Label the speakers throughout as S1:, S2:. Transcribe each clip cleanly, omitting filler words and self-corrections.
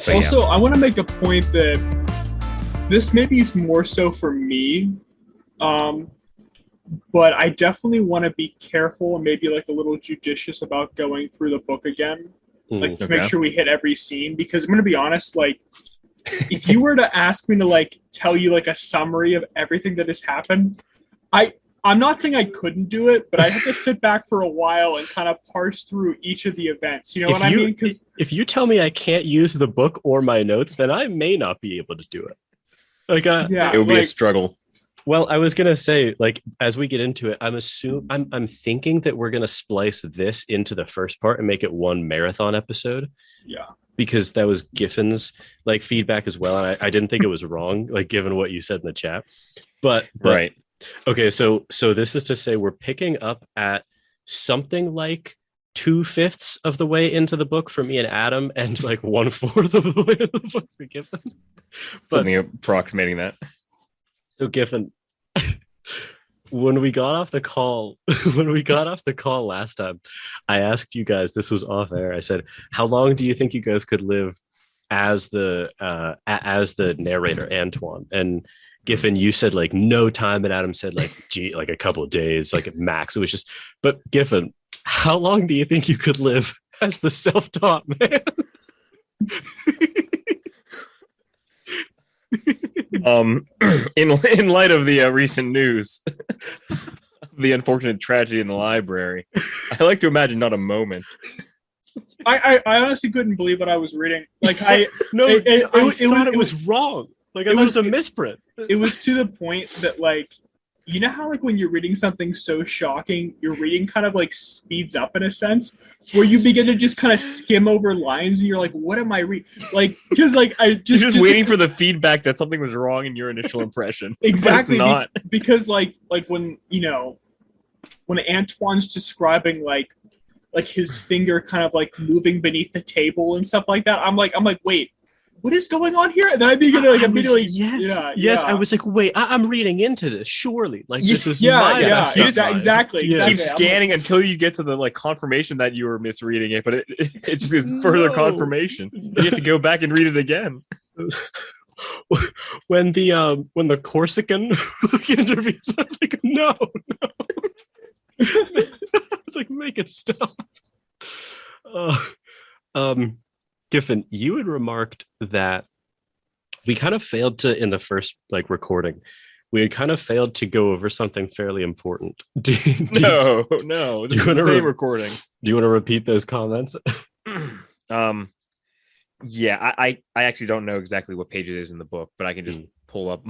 S1: But
S2: Also, I want to make a point that this maybe is more so for me, but I definitely want to be careful and maybe like a little judicious about going through the book again, like to make sure we hit every scene. Because I'm going to be honest, like if you were to ask me to like tell you like a summary of everything that has happened, I'm not saying I couldn't do it, but I have to sit back for a while and kind of parse through each of the events. You know what I mean? Because
S1: if you tell me I can't use the book or my notes, then I may not be able to do it. Like,
S3: it would be a struggle.
S1: Well, I was gonna say, like, as we get into it, I'm thinking that we're gonna splice this into the first part and make it one marathon episode.
S2: Yeah.
S1: Because that was Giffin's like feedback as well, and I didn't think it was wrong, like given what you said in the chat. But
S3: right.
S1: Okay, so this is to say we're picking up at something like 2/5 of the way into the book for me and Adam, and like 1/4 of the way into the book for Giffen.
S3: Something approximating that.
S1: So Giffen, when we got off the call last time, I asked you guys, this was off air, I said, how long do you think you guys could live as the narrator, Antoine? And Giffen, you said like no time, and Adam said like like a couple of days, like at max. It was just, but Giffen, how long do you think you could live as the self-taught man?
S3: In light of the recent news, the unfortunate tragedy in the library, I like to imagine not a moment.
S2: I honestly couldn't believe what I was reading. Like I
S1: thought it was wrong. Like it was a misprint.
S2: It was to the point that like, you know how like when you're reading something so shocking, your reading kind of like speeds up in a sense, where you begin to just kind of skim over lines and you're like, what am I reading? Like, because like I just
S3: you're just waiting for the feedback that something was wrong in your initial impression.
S2: Exactly.
S3: But it's not.
S2: Because like when, you know, when Antoine's describing like his finger kind of like moving beneath the table and stuff like that, I'm like, wait, what is going on here? And then I begin to like immediately,
S1: yes. I was like, wait, I'm reading into this. Surely, like this is
S2: exactly.
S3: Keep scanning until you get to the like confirmation that you were misreading it, but it just is further confirmation. You have to go back and read it again.
S1: When the Corsican interviews, I was like, no. It's like, make it stop. Giffen, you had remarked that we kind of failed to, in the first like recording, we had kind of failed to go over something fairly important.
S3: No. This is the same recording.
S1: Do you want to repeat those comments?
S3: Yeah, I actually don't know exactly what page it is in the book, but I can just pull up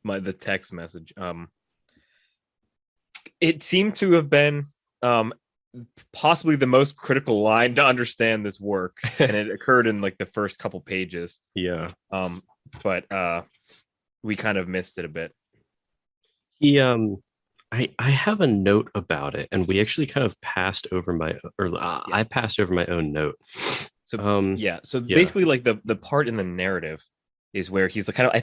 S3: the text message. It seemed to have been possibly the most critical line to understand this work, and it occurred in like the first couple pages.
S1: Yeah.
S3: But we kind of missed it a bit.
S1: I have a note about it, and we actually kind of passed over I passed over my own note.
S3: So basically like the part in the narrative is where he's like kind of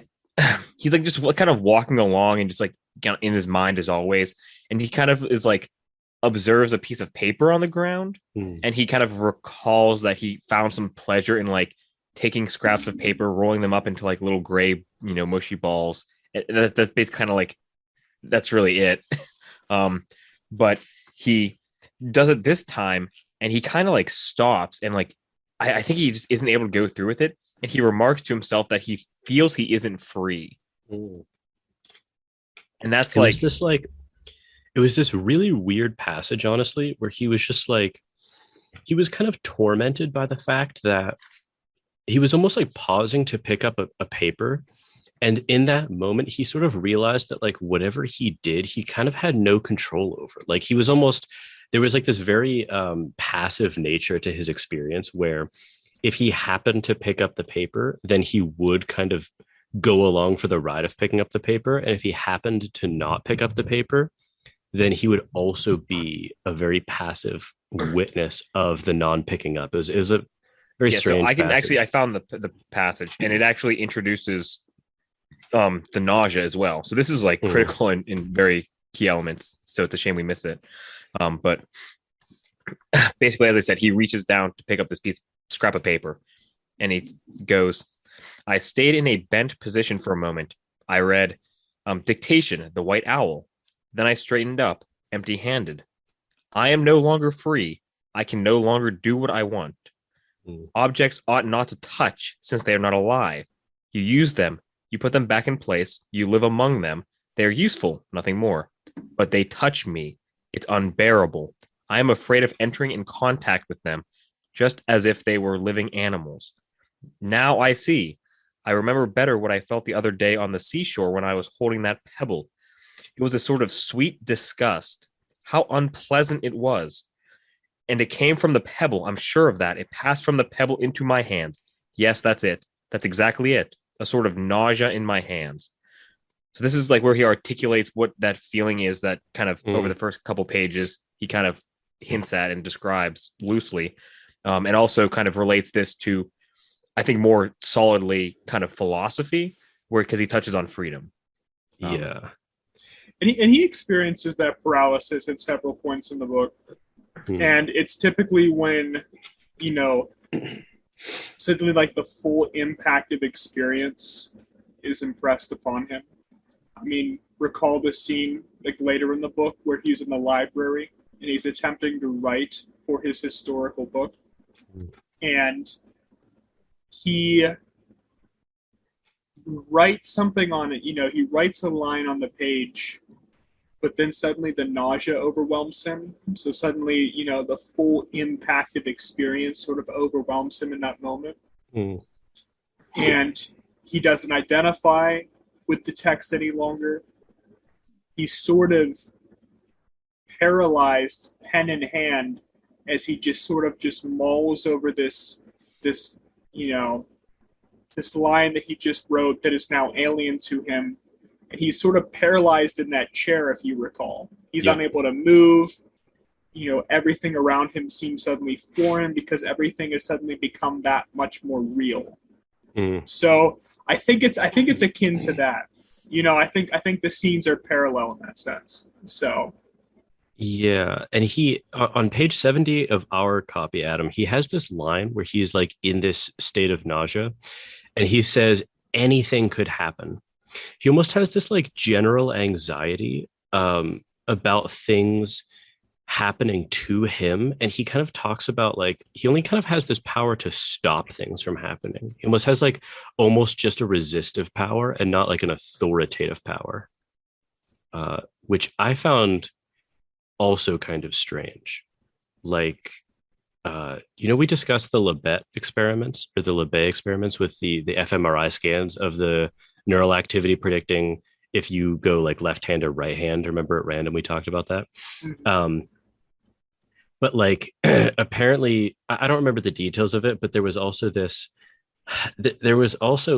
S3: he's like just kind of walking along and just like in his mind as always, and he kind of is like observes a piece of paper on the ground, and he kind of recalls that he found some pleasure in like taking scraps of paper, rolling them up into like little gray, mushy balls. That's basically kind of like, that's really it. But he does it this time, and he kind of like stops, and like I think he just isn't able to go through with it, and he remarks to himself that he feels he isn't free. And that's
S1: it was this really weird passage, honestly, where he was just like, he was kind of tormented by the fact that he was almost like pausing to pick up a paper. And in that moment, he sort of realized that like whatever he did, he kind of had no control over. Like he was almost, there was like this very passive nature to his experience where if he happened to pick up the paper, then he would kind of go along for the ride of picking up the paper. And if he happened to not pick up the paper, then he would also be a very passive witness of the non-picking up. It was a very strange passage.
S3: I found the passage, and it actually introduces the nausea as well. So this is like critical in very key elements. So it's a shame we missed it. But basically, as I said, he reaches down to pick up this scrap of paper, And he goes, I stayed in a bent position for a moment. I read Dictation, The White Owl. Then I straightened up, empty-handed. I am no longer free. I can no longer do what I want. Objects ought not to touch since they are not alive. You use them. You put them back in place. You live among them. They are useful, nothing more. But they touch me. It's unbearable. I am afraid of entering in contact with them, just as if they were living animals. Now I see. I remember better what I felt the other day on the seashore when I was holding that pebble. It was a sort of sweet disgust. How unpleasant it was. And it came from the pebble. I'm sure of that. It passed from the pebble into my hands. Yes, that's it. That's exactly it. A sort of nausea in my hands. So this is like where he articulates what that feeling is that kind of over the first couple pages, he kind of hints at and describes loosely. And also kind of relates this to, I think, more solidly kind of philosophy, where because he touches on freedom.
S1: Yeah.
S2: And he experiences that paralysis at several points in the book. And it's typically when, suddenly like the full impact of experience is impressed upon him. I mean, recall the scene like later in the book where he's in the library and he's attempting to write for his historical book. And he writes something on it, he writes a line on the page, but then suddenly the nausea overwhelms him. So suddenly, the full impact of experience sort of overwhelms him in that moment. And he doesn't identify with the text any longer. He's sort of paralyzed, pen in hand, as he just sort of just mulls over this line that he just wrote that is now alien to him. And he's sort of paralyzed in that chair, if you recall. He's unable to move. Everything around him seems suddenly foreign because everything has suddenly become that much more real. So I think it's akin to that. I think the scenes are parallel in that sense. So
S1: yeah, and he on page 70 of our copy, Adam, he has this line where he's like in this state of nausea, and he says anything could happen. He almost has this like general anxiety about things happening to him, and he kind of talks about like he only kind of has this power to stop things from happening. He almost has like almost just a resistive power and not like an authoritative power, which I found also kind of strange. Like we discussed the Lebet experiments or the Lebet experiments with the fMRI scans of the neural activity predicting if you go like left hand or right hand. Remember at random we talked about that. But like apparently I don't remember the details of it, but there was also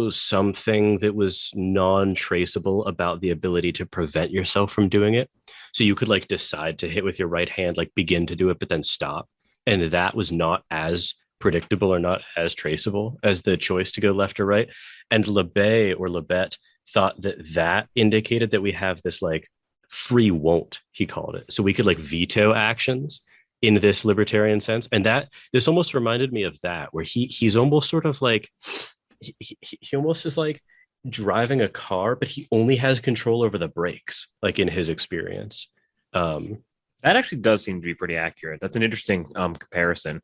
S1: something that was non-traceable about the ability to prevent yourself from doing it. So you could like decide to hit with your right hand, like begin to do it, but then stop. And that was not as predictable or not as traceable as the choice to go left or right. And Lebet thought that indicated that we have this like free won't, he called it. So we could like veto actions in this libertarian sense. And that this almost reminded me of that, where he's almost sort of like, he almost is like driving a car, but he only has control over the brakes, like in his experience.
S3: That actually does seem to be pretty accurate. That's an interesting comparison.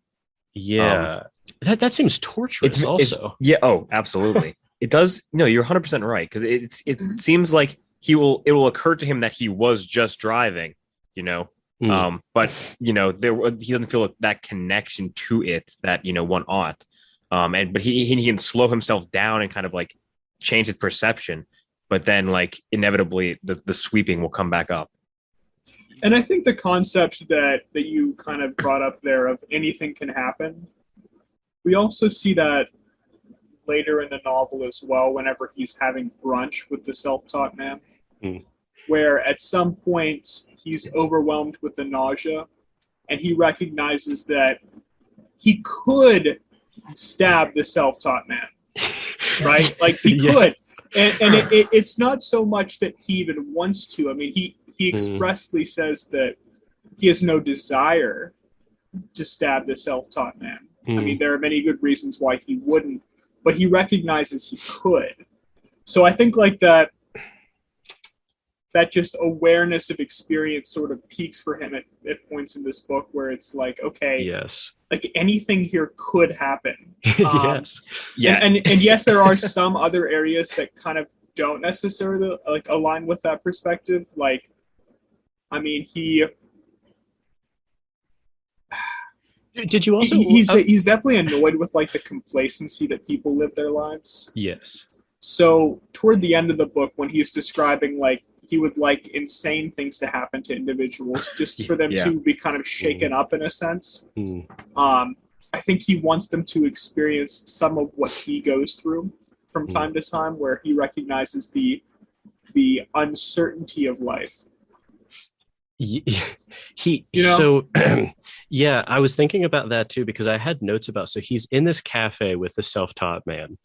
S1: Yeah. That seems torturous also.
S3: Yeah. Oh, absolutely. It does. No, you're 100% right. Because it seems like it will occur to him that he was just driving, but he doesn't feel that connection to it that one ought. But he can slow himself down and kind of like change his perception, but then like inevitably the sweeping will come back up.
S2: And I think the concept that you kind of brought up there of anything can happen, we also see that later in the novel as well, whenever he's having brunch with the self-taught man, where at some point he's overwhelmed with the nausea and he recognizes that he could stab the self-taught man, right? Like he could. And it's not so much that he even wants to. I mean, he expressly says that he has no desire to stab the self-taught man. I mean, there are many good reasons why he wouldn't, but he recognizes he could. So I think like that just awareness of experience sort of peaks for him at points in this book where it's like, okay,
S1: yes,
S2: like anything here could happen.
S1: Yes.
S2: Yeah. And yes, there are some other areas that kind of don't necessarily like align with that perspective. Like, I mean,
S1: did you also
S2: he's definitely annoyed with like the complacency that people live their lives.
S1: Yes.
S2: So toward the end of the book, when he's describing like he would like insane things to happen to individuals just for them to be kind of shaken up in a sense. I think he wants them to experience some of what he goes through from time to time, where he recognizes the uncertainty of life.
S1: So yeah, I was thinking about that too, because I had notes about, so he's in this cafe with the self-taught man,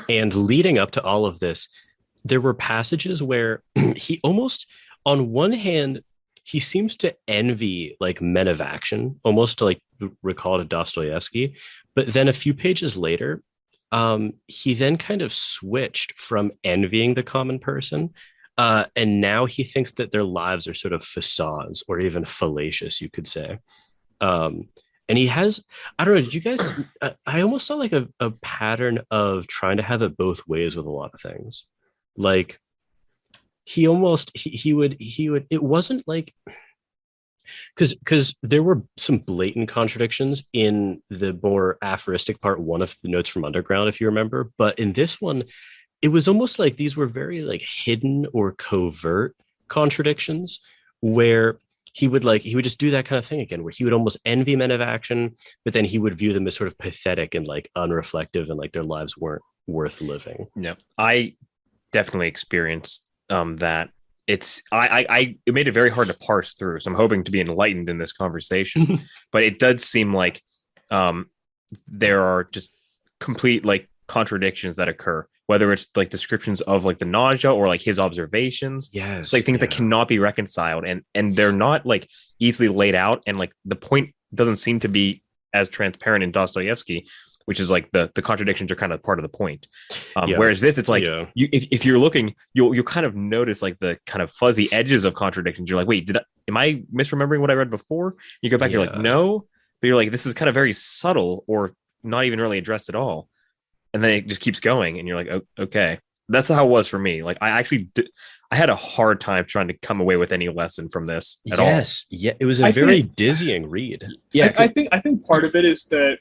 S1: and leading up to all of this, there were passages where he almost, on one hand, he seems to envy like men of action, almost to like recall to Dostoevsky. But then a few pages later, he then kind of switched from envying the common person. And now he thinks that their lives are sort of facades or even fallacious, you could say. And he has, I don't know, did you guys, I almost saw like a pattern of trying to have it both ways with a lot of things. Like he almost, he would, it wasn't like, because there were some blatant contradictions in the more aphoristic part one of the Notes from Underground, if you remember. But in this one, it was almost like these were very like hidden or covert contradictions, where he would just do that kind of thing again, where he would almost envy men of action, but then he would view them as sort of pathetic and like unreflective, and like their lives weren't worth living.
S3: Yeah, I definitely experienced that. It made it very hard to parse through. So I'm hoping to be enlightened in this conversation, but it does seem like there are just complete like contradictions that occur, whether it's like descriptions of like the nausea or like his observations.
S1: Yes.
S3: It's like things that cannot be reconciled, and they're not like easily laid out. And like the point doesn't seem to be as transparent in Dostoevsky, which is like the contradictions are kind of part of the point. Whereas this, it's like if you're looking, you'll kind of notice like the kind of fuzzy edges of contradictions. You're like, wait, am I misremembering what I read before? You go back, you're like, no, but you're like, this is kind of very subtle or not even really addressed at all. And then it just keeps going, and you're like, oh, okay. That's how it was for me. Like I had a hard time trying to come away with any lesson from this at all.
S1: Yes, yeah, it was a very dizzying read.
S2: Yeah, I think part of it is that,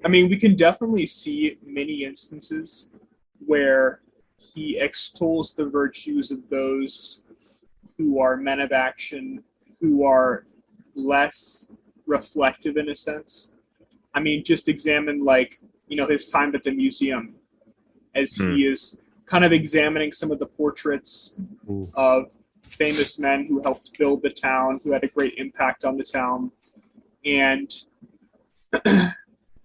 S2: I mean, we can definitely see many instances where he extols the virtues of those who are men of action, who are less reflective in a sense. I mean, just examine like, his time at the museum, as he is kind of examining some of the portraits of famous men who helped build the town, who had a great impact on the town. And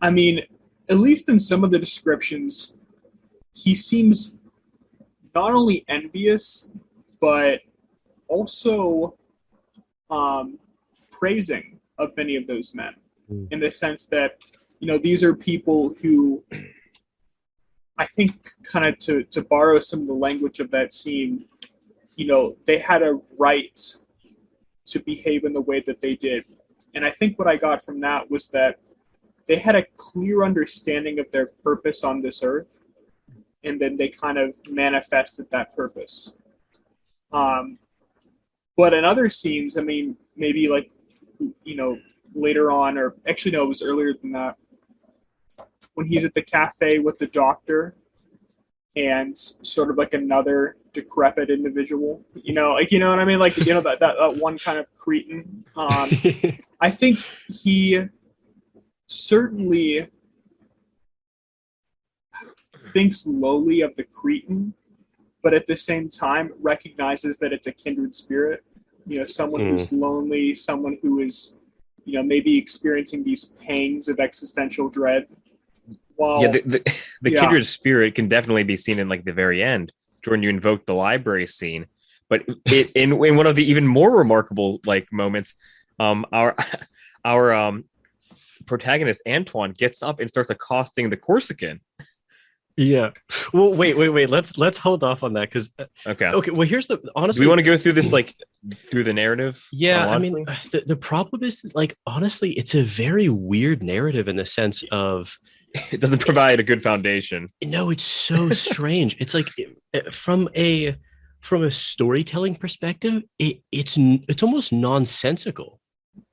S2: I mean, at least in some of the descriptions, he seems not only envious, but also praising of many of those men, in the sense that, these are people who, I think, kind of to borrow some of the language of that scene, they had a right to behave in the way that they did. And I think what I got from that was that they had a clear understanding of their purpose on this earth, and then they kind of manifested that purpose. But in other scenes, I mean, maybe like, later on, or actually, no, it was earlier than that, when he's at the cafe with the doctor and sort of like another decrepit individual, you know what I mean? Like, that one kind of cretin. I think he certainly thinks lowly of the cretin, but at the same time recognizes that it's a kindred spirit, someone who's lonely, someone who is, maybe experiencing these pangs of existential dread.
S3: The kindred spirit can definitely be seen in like the very end, Jordan. You invoked the library scene, but in one of the even more remarkable like moments, our protagonist Antoine gets up and starts accosting the Corsican,
S1: Yeah. Well, wait. Let's hold off on that because
S3: Okay.
S1: Well, here's the honestly.
S3: Do we want to go through this like through the narrative?
S1: Yeah, I mean, the problem is like honestly, it's a very weird narrative in the sense of
S3: it doesn't provide a good foundation.
S1: No, it's so strange. It's like from a storytelling perspective, it's almost nonsensical.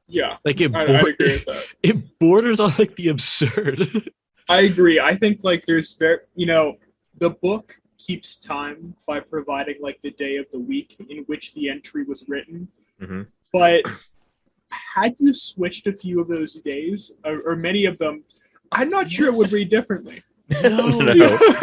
S2: Yeah,
S1: like
S2: I'd agree with that.
S1: It borders on like the absurd.
S2: I agree. I think like there's the book keeps time by providing like the day of the week in which the entry was written.
S3: Mm-hmm.
S2: But had you switched a few of those days or many of them, I'm not sure it would read differently.
S1: No.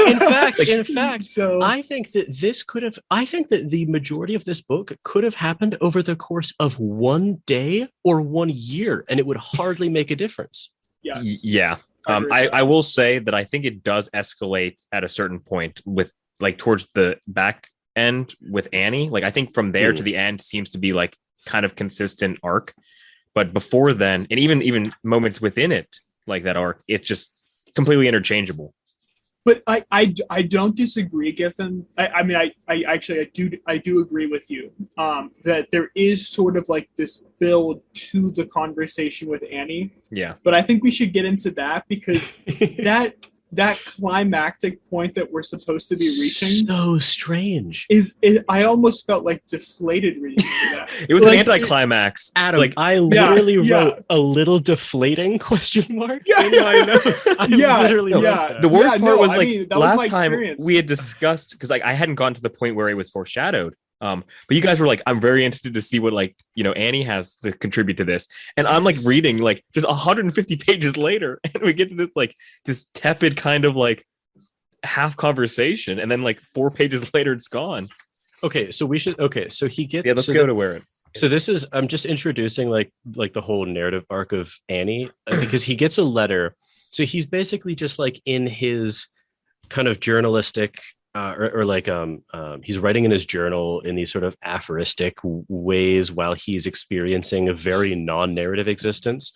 S1: In fact, so I think that the majority of this book could have happened over the course of one day or 1 year, and it would hardly make a difference.
S2: Yes.
S3: Yeah. I will say that I think it does escalate at a certain point with like towards the back end with Annie. Like I think from there to the end seems to be like kind of consistent arc, but before then, and even moments within it, like that arc, it's just completely interchangeable.
S2: But I don't disagree, Giffen. I do agree with you that there is sort of like this build to the conversation with Annie.
S3: Yeah.
S2: But I think we should get into that because that climactic point that we're supposed to be reaching
S1: so strange
S2: I almost felt like deflated reading that.
S3: It was like, an anticlimax.
S1: Adam, like I literally wrote a little deflating question mark in my notes.
S3: The worst part was last time we had discussed because like I hadn't gotten to the point where it was foreshadowed. But you guys were like, I'm very interested to see what Annie has to contribute to this. And I'm like reading like just 150 pages later, and we get to this like this tepid kind of like half conversation, and then like 4 pages later it's gone.
S1: Okay, so he gets
S3: let's go to where it.
S1: So this is I'm just introducing like the whole narrative arc of Annie because he gets a letter. So he's basically just like in his kind of journalistic he's writing in his journal in these sort of aphoristic ways while he's experiencing a very non-narrative existence.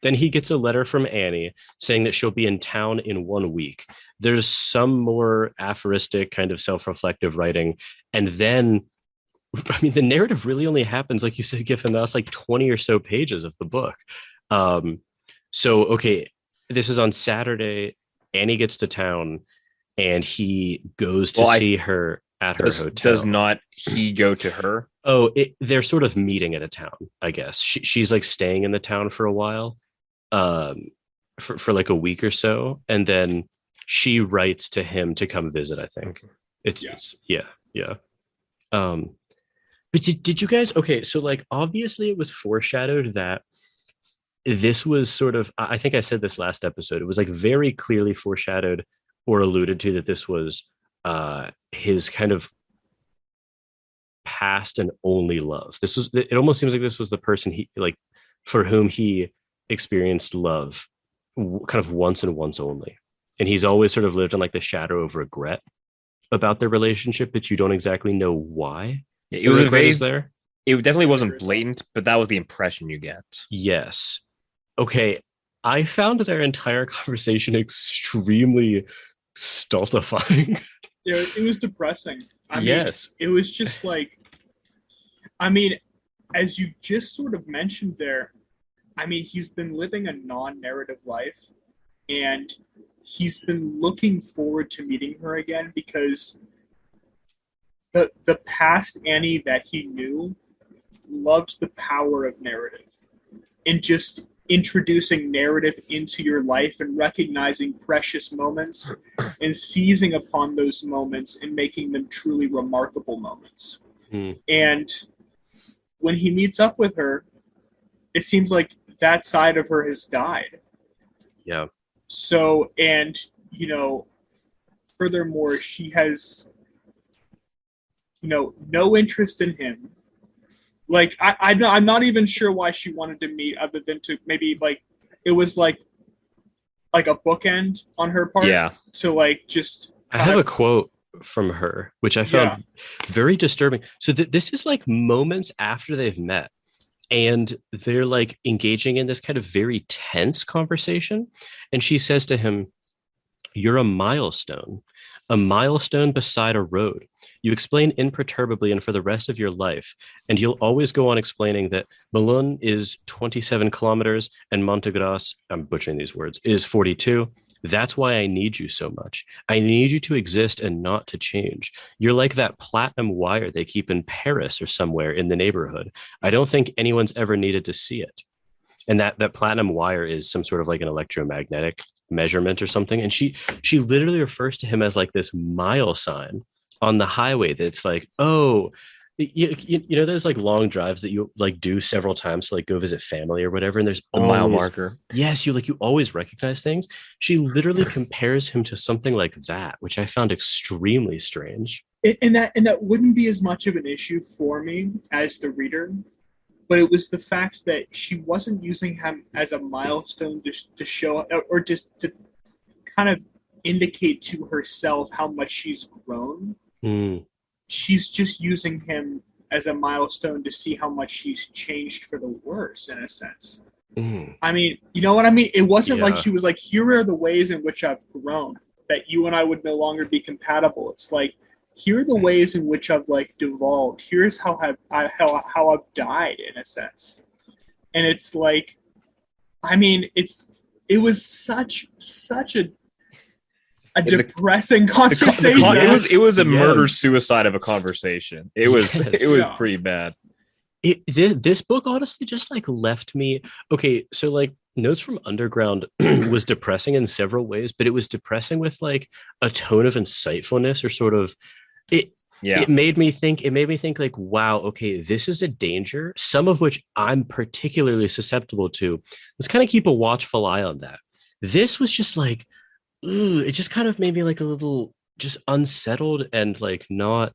S1: Then he gets a letter from Annie saying that she'll be in town in 1 week. There's some more aphoristic kind of self-reflective writing. And then, I mean, the narrative really only happens, like you said, Giffen, that's like 20 or so pages of the book. This is on Saturday. Annie gets to town. And he goes to see her at her hotel.
S3: Does not he go to her?
S1: Oh, they're sort of meeting at a town, I guess. She's like staying in the town for a while, for like a week or so, and then she writes to him to come visit. I think it's yeah. But did you guys? Okay, so like obviously it was foreshadowed that this was sort of. I think I said this last episode. It was like very clearly foreshadowed or alluded to that this was his kind of past and only love. It almost seems like this was the person he like for whom he experienced love kind of once and once only. And he's always sort of lived in like the shadow of regret about their relationship, but you don't exactly know why.
S3: It was a phase there. It definitely wasn't blatant, but that was the impression you get.
S1: Yes. Okay. I found their entire conversation extremely stultifying.
S2: Yeah, it was depressing. I
S1: mean,
S2: it was just like, I mean, as you just sort of mentioned there, I mean, he's been living a non-narrative life, and he's been looking forward to meeting her again because the past Annie that he knew loved the power of narrative and just introducing narrative into your life and recognizing precious moments and seizing upon those moments and making them truly remarkable moments. And when he meets up with her, it seems like that side of her has died.
S1: Yeah.
S2: So, and, furthermore, she has, no interest in him. Like, I'm not even sure why she wanted to meet other than to maybe, like, it was like a bookend on her part.
S3: Yeah.
S2: To, like, just...
S1: I have a quote from her, which I found very disturbing. So this is, like, moments after they've met. And they're, like, engaging in this kind of very tense conversation. And she says to him, You're a milestone beside a road. You explain imperturbably and for the rest of your life, and you'll always go on explaining that Melun is 27 kilometers and Montegras, I'm butchering these words, is 42. That's why I need you so much. I need you to exist and not to change. You're like that platinum wire they keep in Paris or somewhere in the neighborhood. I don't think anyone's ever needed to see it. And that platinum wire is some sort of like an electromagnetic measurement or something. And she literally refers to him as like this mile sign on the highway that's like, oh, you know, there's like long drives that you like do several times to like go visit family or whatever. And there's
S3: the
S1: always,
S3: mile marker.
S1: Yes, you always recognize things. She literally compares him to something like that, which I found extremely strange.
S2: And that wouldn't be as much of an issue for me as the reader, but it was the fact that she wasn't using him as a milestone to show or just to kind of indicate to herself how much she's grown. She's just using him as a milestone to see how much she's changed for the worse, in a sense. I mean, you know what I mean? It wasn't like she was like, here are the ways in which I've grown, that you and I would no longer be compatible. It's like, here are the ways in which I've like devolved. Here's how I've died, in a sense. And it's like, I mean, it was such a depressing conversation.
S3: It was a murder suicide of a conversation. It was pretty bad.
S1: This book honestly just like left me okay. So like Notes from Underground was depressing in several ways, but it was depressing with like a tone of insightfulness or sort of it. It made me think like, wow, okay, this is a danger, some of which I'm particularly susceptible to. Let's kind of keep a watchful eye on that. This was just like, it just kind of made me like a little just unsettled and like not.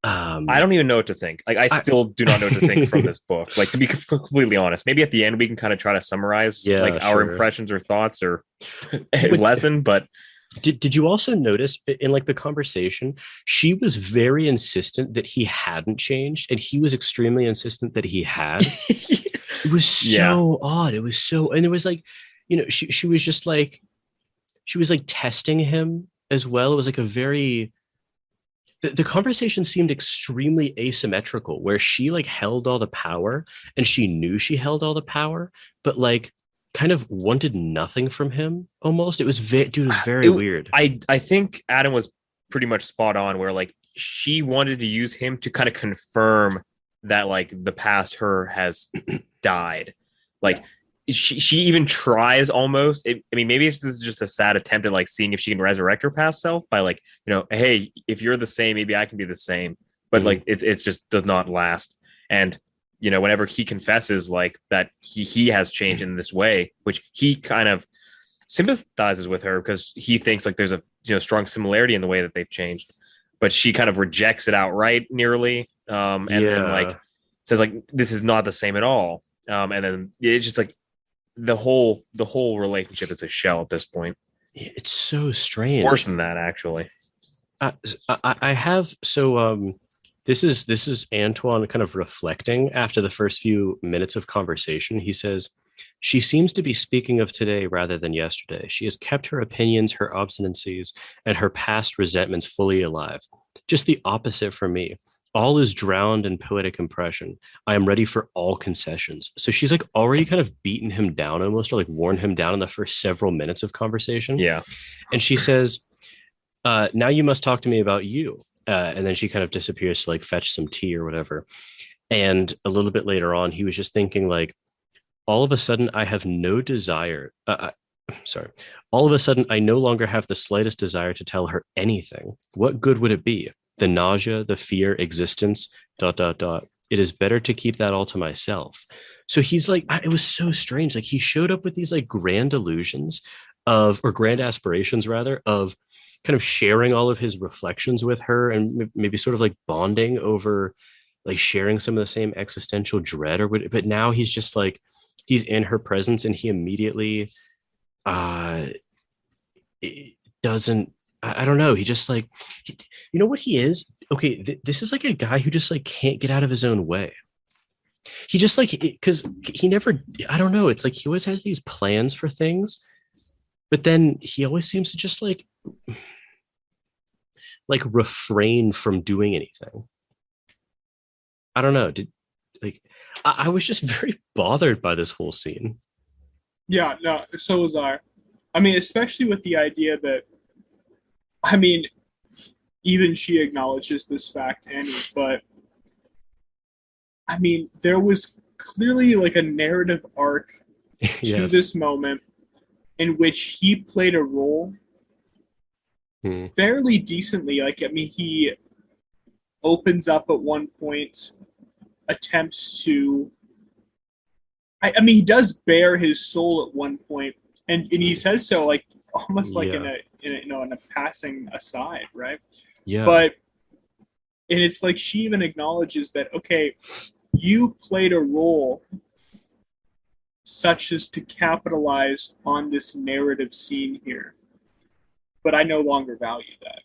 S3: I don't even know what to think. Like, I still do not know what to think from this book. Like, to be completely honest, maybe at the end we can kind of try to summarize our impressions or thoughts or lesson. But
S1: did you also notice in like the conversation, she was very insistent that he hadn't changed, and he was extremely insistent that he had. It was so odd. It was so, and it was like, you know, she was just like. She was like testing him as well. It was like a very, the conversation seemed extremely asymmetrical, where she like held all the power and she knew she held all the power, but like kind of wanted nothing from him almost. It was very weird.
S3: I think Adam was pretty much spot on, where like she wanted to use him to kind of confirm that like the past her has died. Like, she even tries almost. I mean, maybe this is just a sad attempt at like seeing if she can resurrect her past self by like, you know, hey, if you're the same, maybe I can be the same. But like, it just does not last. And you know, whenever he confesses like that he has changed in this way, which he kind of sympathizes with her because he thinks like there's a strong similarity in the way that they've changed, but she kind of rejects it outright nearly, and then like says like this is not the same at all, and then it's just like. The whole relationship is a shell at this point.
S1: It's so strange.
S3: Worse than that, actually.
S1: I have this is Antoine kind of reflecting after the first few minutes of conversation. He says, she seems to be speaking of today rather than yesterday. She has kept her opinions, her obstinacies, and her past resentments fully alive. Just the opposite for me. All is drowned in poetic impression. I am ready for all concessions. So she's like already kind of beaten him down almost, or like worn him down in the first several minutes of conversation.
S3: Yeah.
S1: And she says, now you must talk to me about you. And then she kind of disappears to like fetch some tea or whatever. And a little bit later on, he was just thinking like, all of a sudden I have no desire. All of a sudden I no longer have the slightest desire to tell her anything. What good would it be? The nausea, the fear, existence, ... It is better to keep that all to myself. So he's like, it was so strange. Like he showed up with these like grand illusions or grand aspirations rather, of kind of sharing all of his reflections with her and maybe sort of like bonding over like sharing some of the same existential dread or what, but now he's just like, he's in her presence and he immediately doesn't, I don't know. He just like, you know what he is? Okay, this is like a guy who just like can't get out of his own way. He just like, because he never, I don't know. It's like he always has these plans for things, but then he always seems to just like refrain from doing anything. I don't know. Like I was just very bothered by this whole scene.
S2: Yeah, no, so was I. I mean, especially with the idea that, I mean, even she acknowledges this fact, Annie, but I mean, there was clearly like a narrative arc to this moment in which he played a role fairly decently. Like, I mean, he opens up at one point, attempts to. I mean, he does bare his soul at one point, and he says so like almost like in a passing aside, right?
S1: Yeah.
S2: But and it's like she even acknowledges that, okay, you played a role such as to capitalize on this narrative scene here, but I no longer value that.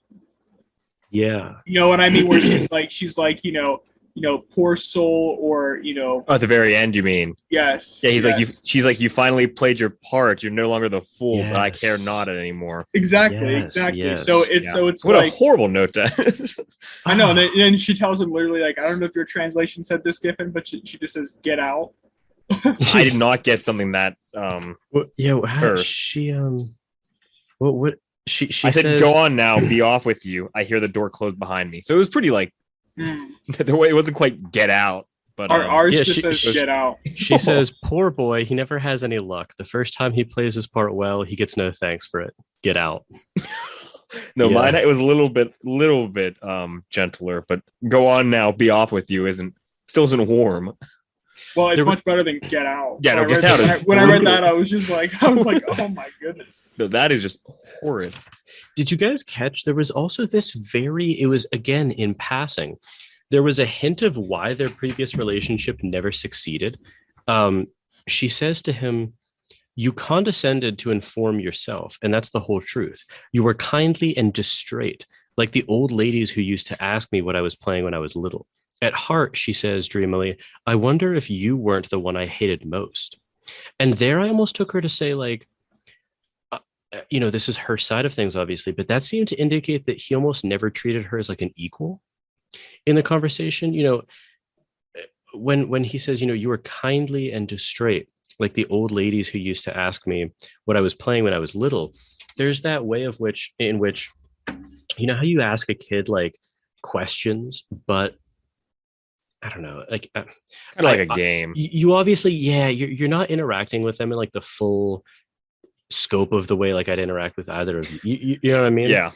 S1: Yeah.
S2: You know what I mean? Where she's like, poor soul, or
S3: Oh, at the very end, you mean?
S2: Yes.
S3: Yeah, he's
S2: yes.
S3: like, she's like, you finally played your part. You're no longer the fool,
S1: Yes.
S3: but I care not anymore.
S2: Exactly.
S1: Yes,
S2: Yes.
S1: so
S2: it's
S3: what
S2: like,
S3: a horrible note that.
S2: I know, and then she tells him literally, like, I don't know if your translation said this, Giffen, but she just says, "Get out."
S3: I did not get something that
S1: she what she
S3: I said,
S1: says,
S3: "Go on now, be off with you." I hear the door close behind me, so it was pretty like the way it wasn't quite "get out," but
S2: ours just says "get out."
S1: She says, "Poor boy, he never has any luck. The first time he plays his part well, he gets no thanks for it. Get out."
S3: No, mine it was a little bit gentler, but "go on now, be off with you" still isn't warm.
S2: Well, it's much better than "get out."
S3: Yeah, "get out."
S2: When I read that, I was like, oh my goodness.
S3: No, that is just horrid.
S1: Did you guys catch? There was also it was again in passing. There was a hint of why their previous relationship never succeeded. She says to him, "You condescended to inform yourself, and that's the whole truth. You were kindly and distrait, like the old ladies who used to ask me what I was playing when I was little. At heart," she says dreamily, "I wonder if you weren't the one I hated most." And there I almost took her to say, like, this is her side of things, obviously, but that seemed to indicate that he almost never treated her as like an equal in the conversation. When he says, "You were kindly and distrait, like the old ladies who used to ask me what I was playing when I was little," there's that way in which how you ask a kid like questions, but I don't know, like
S3: kind of like a game.
S1: You obviously, you're not interacting with them in like the full scope of the way like I'd interact with either of you. You know what I mean?
S3: Yeah.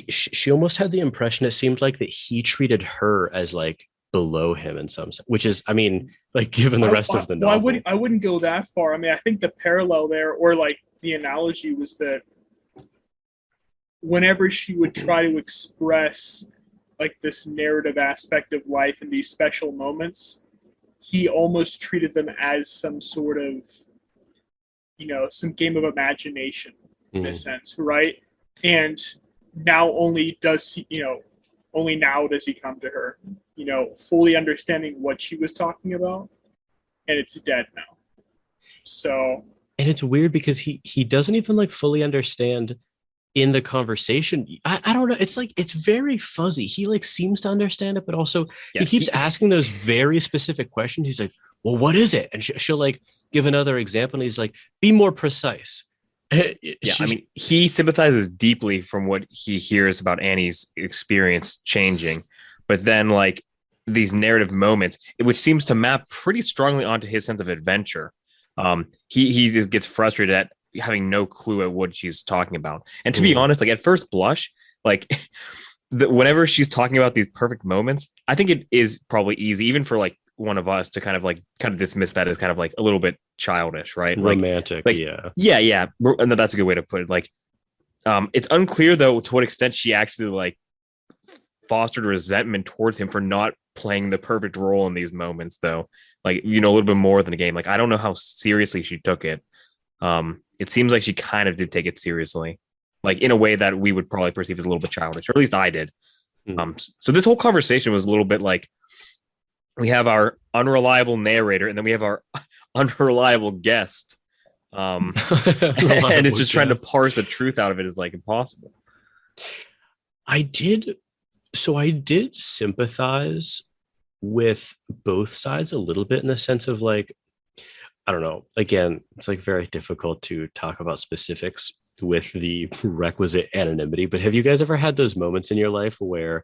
S1: She almost had the impression, it seemed like, that he treated her as like below him in some sense, which is, I mean, like given the rest of the novel.
S2: I wouldn't go that far. I mean, I think the parallel there, or like the analogy, was that whenever she would try to express like this narrative aspect of life in these special moments, he almost treated them as some sort of, some game of imagination in a sense, right? And now only now does he come to her, fully understanding what she was talking about, and it's dead now. So,
S1: and it's weird because he doesn't even like fully understand in the conversation. I don't know. It's like, it's very fuzzy. He like seems to understand it, but also he keeps asking those very specific questions. He's like, "Well, what is it?" And she'll like give another example, and he's like, "Be more precise."
S3: I mean, he sympathizes deeply from what he hears about Annie's experience changing, but then like these narrative moments, which seems to map pretty strongly onto his sense of adventure. He just gets frustrated at having no clue at what she's talking about. And to be honest, like at first blush, like whenever she's talking about these perfect moments, I think it is probably easy, even for like one of us, to kind of dismiss that as kind of like a little bit childish, right?
S1: Romantic,
S3: yeah. And that's a good way to put it. Like, it's unclear though to what extent she actually like fostered resentment towards him for not playing the perfect role in these moments, though. Like, a little bit more than a game. Like, I don't know how seriously she took it. It seems like she kind of did take it seriously, like in a way that we would probably perceive as a little bit childish, or at least I did. So this whole conversation was a little bit like, we have our unreliable narrator, and then we have our unreliable guest. And it's just trying to parse the truth out of it is like impossible.
S1: I did sympathize with both sides a little bit in the sense of like, I don't know, again, it's like very difficult to talk about specifics with the requisite anonymity, but have you guys ever had those moments in your life where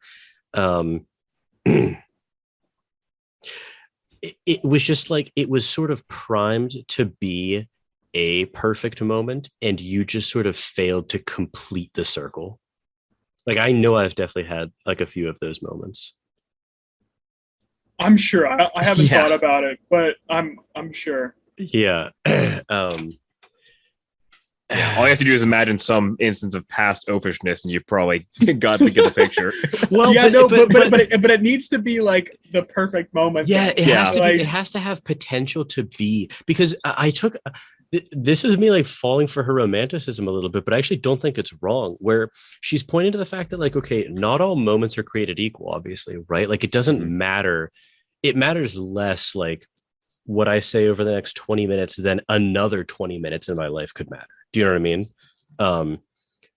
S1: it was just like, it was sort of primed to be a perfect moment and you just sort of failed to complete the circle? Like, I know I've definitely had like a few of those moments.
S2: I'm sure. I haven't thought about it, but I'm sure.
S1: Yeah.
S3: All you have to do is imagine some instance of past oafishness, and you probably got to get the picture.
S2: Well, yeah, but it needs to be like the perfect moment.
S1: Yeah, it has to be. It has to have potential to be, because I took this is me like falling for her romanticism a little bit, but I actually don't think it's wrong. Where she's pointing to the fact that like, okay, not all moments are created equal, obviously, right? Like, it doesn't matter. It matters less like what I say over the next 20 minutes than another 20 minutes in my life could matter. Do you know what I mean?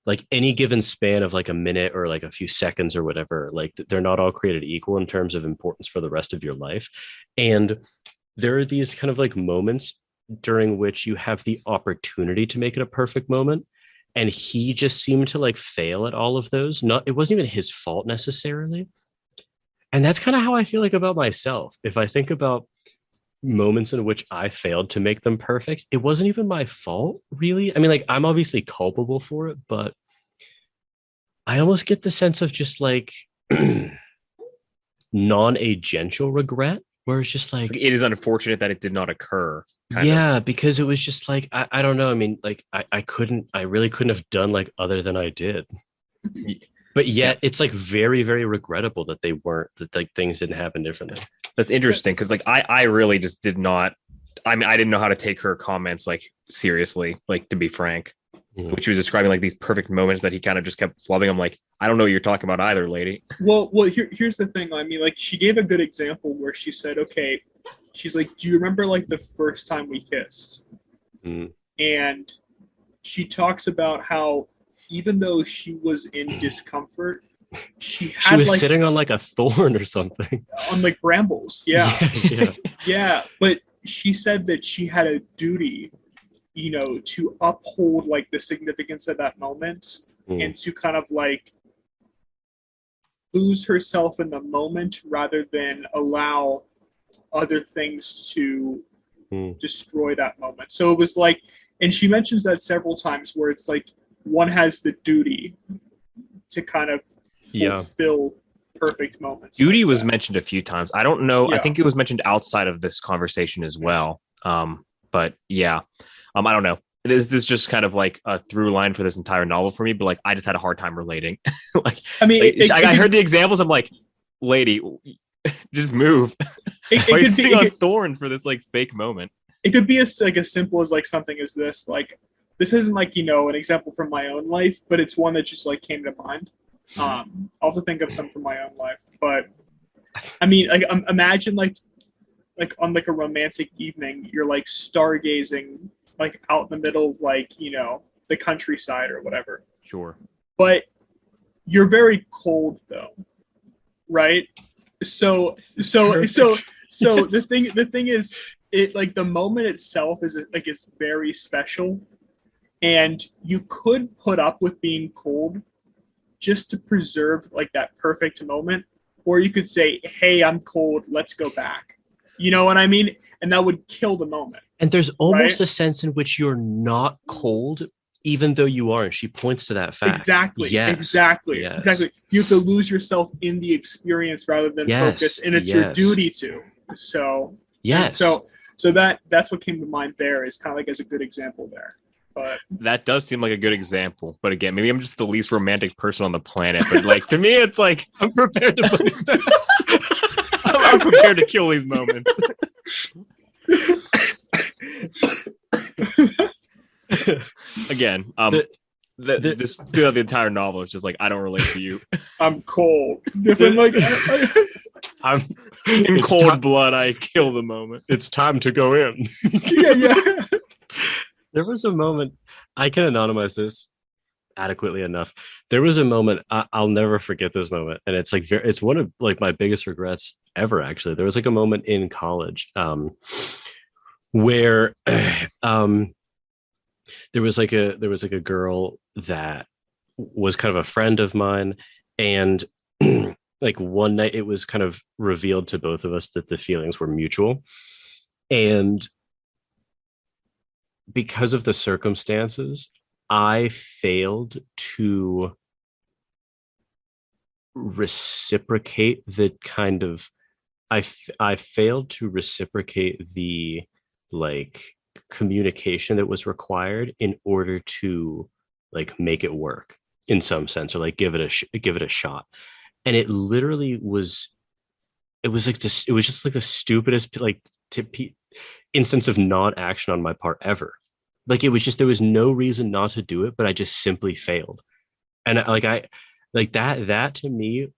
S1: Like any given span of like a minute or like a few seconds or whatever, like they're not all created equal in terms of importance for the rest of your life. And there are these kind of like moments during which you have the opportunity to make it a perfect moment. And he just seemed to like fail at all of those. It wasn't even his fault necessarily. And that's kind of how I feel like about myself. If I think about moments in which I failed to make them perfect, it wasn't even my fault, really. I mean, like, I'm obviously culpable for it, but I almost get the sense of just like non-agential regret, where it's just like,
S3: it is unfortunate that it did not occur.
S1: Because it was just like, I don't know. I mean, like, I really couldn't have done like other than I did. But yet it's like very, very regrettable that that like things didn't happen differently.
S3: That's interesting, because like I really just did not. I mean, I didn't know how to take her comments like seriously, like, to be frank. Which she was describing like these perfect moments that he kind of just kept flubbing. I'm like, I don't know what you're talking about either, lady.
S2: Well, here's the thing. I mean, like, she gave a good example where she said, okay, she's like, do you remember like the first time we kissed? And she talks about how even though she was in discomfort, she was
S1: like, sitting on like a thorn or something,
S2: on like brambles. Yeah. But she said that she had a duty, you know, to uphold like the significance of that moment and to kind of like lose herself in the moment rather than allow other things to destroy that moment. So it was like, and she mentions that several times, where it's like one has the duty to kind of fulfill perfect moments.
S3: Duty was mentioned a few times. I don't know. I think it was mentioned outside of this conversation as well. But yeah, I don't know. This is just kind of like a through line for this entire novel for me, but like I just had a hard time relating. Like, I mean, like, I heard the examples. I'm like, lady, just move. Why are you sitting on thorn for this like fake moment?
S2: It could be as simple as like something as this. Like, this isn't like, you know, an example from my own life, but it's one that just like came to mind. I'll also think of some from my own life, but I mean, like, imagine like on like a romantic evening, you're like stargazing like out in the middle of like, you know, the countryside or whatever.
S3: Sure.
S2: But you're very cold though, right? So yes. the thing is, it like the moment itself is like, it's very special, and you could put up with being cold just to preserve like that perfect moment, or you could say, hey, I'm cold, let's go back. You know what I mean? And that would kill the moment.
S1: And there's almost a sense in which you're not cold, even though you are. And she points to that fact.
S2: Exactly. Exactly. You have to lose yourself in the experience rather than focus, and it's your duty to. So so that's what came to mind there, is kind of like as a good example there. But
S3: that does seem like a good example. But again, maybe I'm just the least romantic person on the planet. But like, to me, it's like, I'm prepared to believe that. I'm prepared to kill these moments. Again, just throughout the entire novel, it's just like, I don't relate to you.
S2: I'm cold. Different, like,
S3: I'm in cold blood. I kill the moment.
S1: It's time to go in.
S2: Yeah.
S1: There was a moment, I can anonymize this adequately enough. There was a moment, I'll never forget this moment, and it's like it's one of like my biggest regrets ever. Actually, there was like a moment in college, where um, there was like a girl that was kind of a friend of mine, and like one night it was kind of revealed to both of us that the feelings were mutual, and because of the circumstances, I failed to reciprocate the kind of I failed to reciprocate the like communication that was required in order to like make it work in some sense, or like give it a shot. And it literally was it was like this it was just like the stupidest like instance of non-action on my part ever. Like it was just there was no reason not to do it, but I just simply failed. And I like that to me,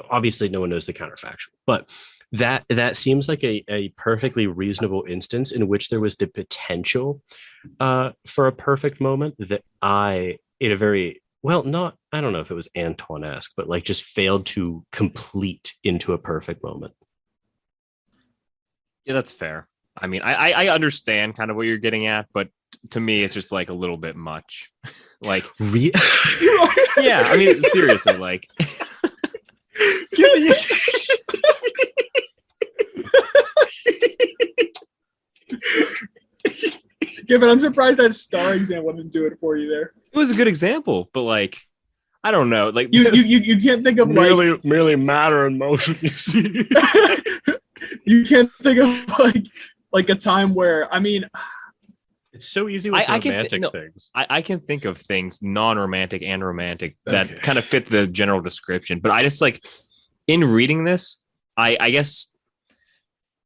S1: obviously no one knows the counterfactual, but that seems like a perfectly reasonable instance in which there was the potential for a perfect moment that I in a very well not I don't know if it was Antoine-esque, but like just failed to complete into a perfect moment.
S3: Yeah, that's fair. I mean, I understand kind of what you're getting at, but to me, it's just like a little bit much. Like, yeah, I mean, seriously, like,
S2: Given, I'm surprised that star example didn't do it for you there.
S3: It was a good example, but like, I don't know, like
S2: you can't think of
S1: merely matter and motion. You see,
S2: you can't think of like a time where
S1: it's so easy with romantic things.
S3: I can think of things non-romantic and romantic that kind of fit the general description, but I just like in reading this, I guess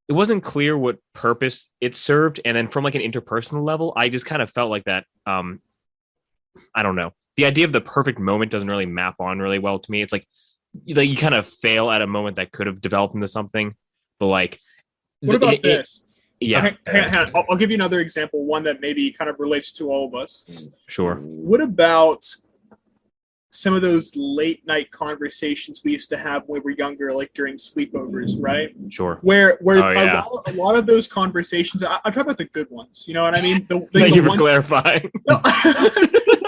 S3: it wasn't clear what purpose it served, and then from like an interpersonal level, I just kind of felt like that. I don't know. The idea of the perfect moment doesn't really map on really well to me. It's like you kind of fail at a moment that could have developed into something, but like,
S2: what about this?
S3: Yeah,
S2: hang on. I'll give you another example, one that maybe kind of relates to all of us.
S3: Sure.
S2: What about some of those late night conversations we used to have when we were younger, like during sleepovers, right?
S3: Sure.
S2: Where a lot of those conversations, I'm talking about the good ones. You know what I mean?
S3: Thank you for clarifying.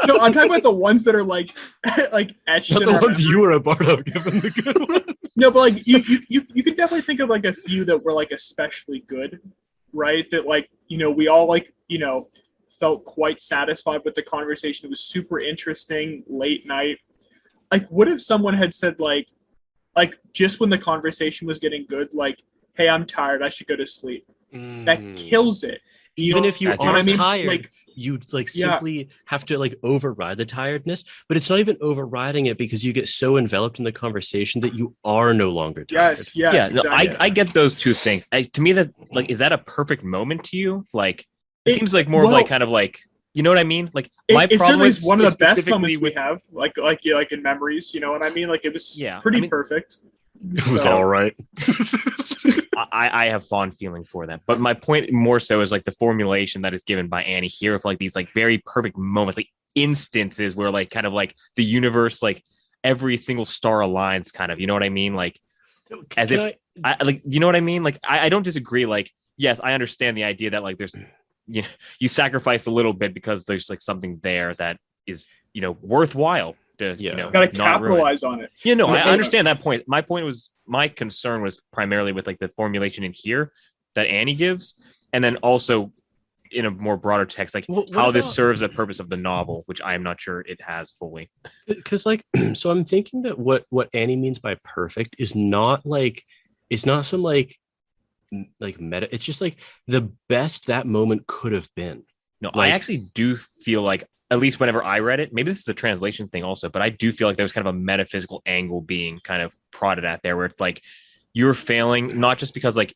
S2: No, I'm talking about the ones that are like etched.
S1: Not the ones you were a part of, given the good ones.
S2: No, but like you can definitely think of like a few that were like especially good, right? That like we all like felt quite satisfied with the conversation. It was super interesting, late night. Like, what if someone had said like just when the conversation was getting good, like, "Hey, I'm tired. I should go to sleep." That kills it.
S1: Even if you are tired,
S2: like,
S1: you like simply have to like override the tiredness, but it's not even overriding it because you get so enveloped in the conversation that you are no longer tired.
S2: Yes,
S3: yeah.
S2: Exactly.
S3: No, I get those two things. To me, that like, is that a perfect moment to you? Like, it seems like more of like kind of like, you know what I mean? Like
S2: it certainly is one of the best moments we have, like in memories. You know what I mean? Like it was pretty perfect.
S1: It was all right.
S3: I have fond feelings for that, but my point more so is like the formulation that is given by Annie here of like these like very perfect moments, like instances where like kind of like the universe, like every single star aligns, kind of, you know what I mean? Like as if I like, you know what I mean? Like I don't disagree. Like, yes, I understand the idea that like there's, you sacrifice a little bit because there's like something there that is, worthwhile to,
S2: gotta capitalize on it.
S3: I understand that point. My concern was primarily with like the formulation in here that Annie gives, and then also in a more broader text, like how this serves the purpose of the novel, which I am not sure it has fully.
S1: Because like, so I'm thinking that what Annie means by perfect is not like, it's not some like meta. It's just like the best that moment could have been.
S3: No, like, I actually do feel like, at least whenever I read it, maybe this is a translation thing also, but I do feel like there was kind of a metaphysical angle being kind of prodded at there, where it's like you're failing, not just because like,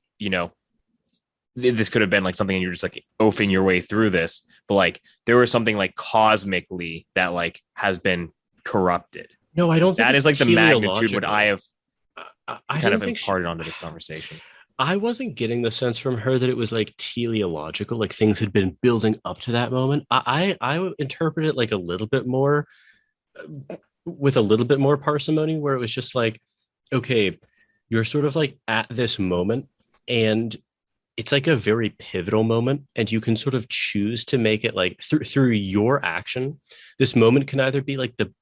S3: this could have been like something and you're just like oafing your way through this, but like there was something like cosmically that like has been corrupted.
S1: No, I don't think
S3: that is like the magnitude what I have kind of imparted onto this conversation.
S1: I wasn't getting the sense from her that it was like teleological, like things had been building up to that moment. I would interpret it like a little bit more with a little bit more parsimony, where it was just like, okay, you're sort of like at this moment, and it's like a very pivotal moment, and you can sort of choose to make it like through your action. This moment can either be like the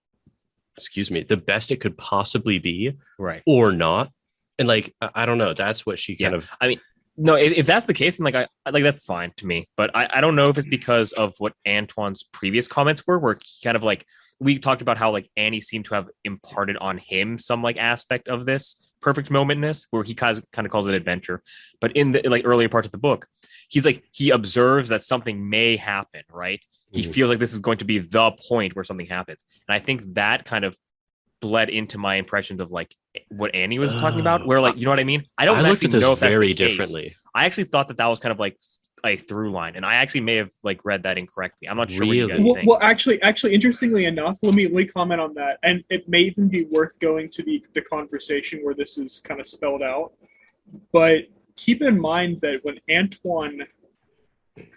S1: best it could possibly be,
S3: right,
S1: or not. And like I don't know, that's what she kind of.
S3: I mean, no, if that's the case, then like I like that's fine to me. But I don't know if it's because of what Antoine's previous comments were, where he kind of like we talked about how like Annie seemed to have imparted on him some like aspect of this perfect momentness, where he kind of calls it adventure. But in the like earlier parts of the book, he's like he observes that something may happen, right? He feels like this is going to be the point where something happens, and I think that kind of bled into my impressions of like what Annie was talking about, where like, you know what I mean? I don't
S1: looked at this
S3: know if that's
S1: very
S3: the case.
S1: differently.
S3: I actually thought that was kind of like a through line, and I actually may have like read that incorrectly. I'm not sure what you guys think.
S2: Well, actually, interestingly enough, let me comment on that, and it may even be worth going to the conversation where this is kind of spelled out. But keep in mind that when Antoine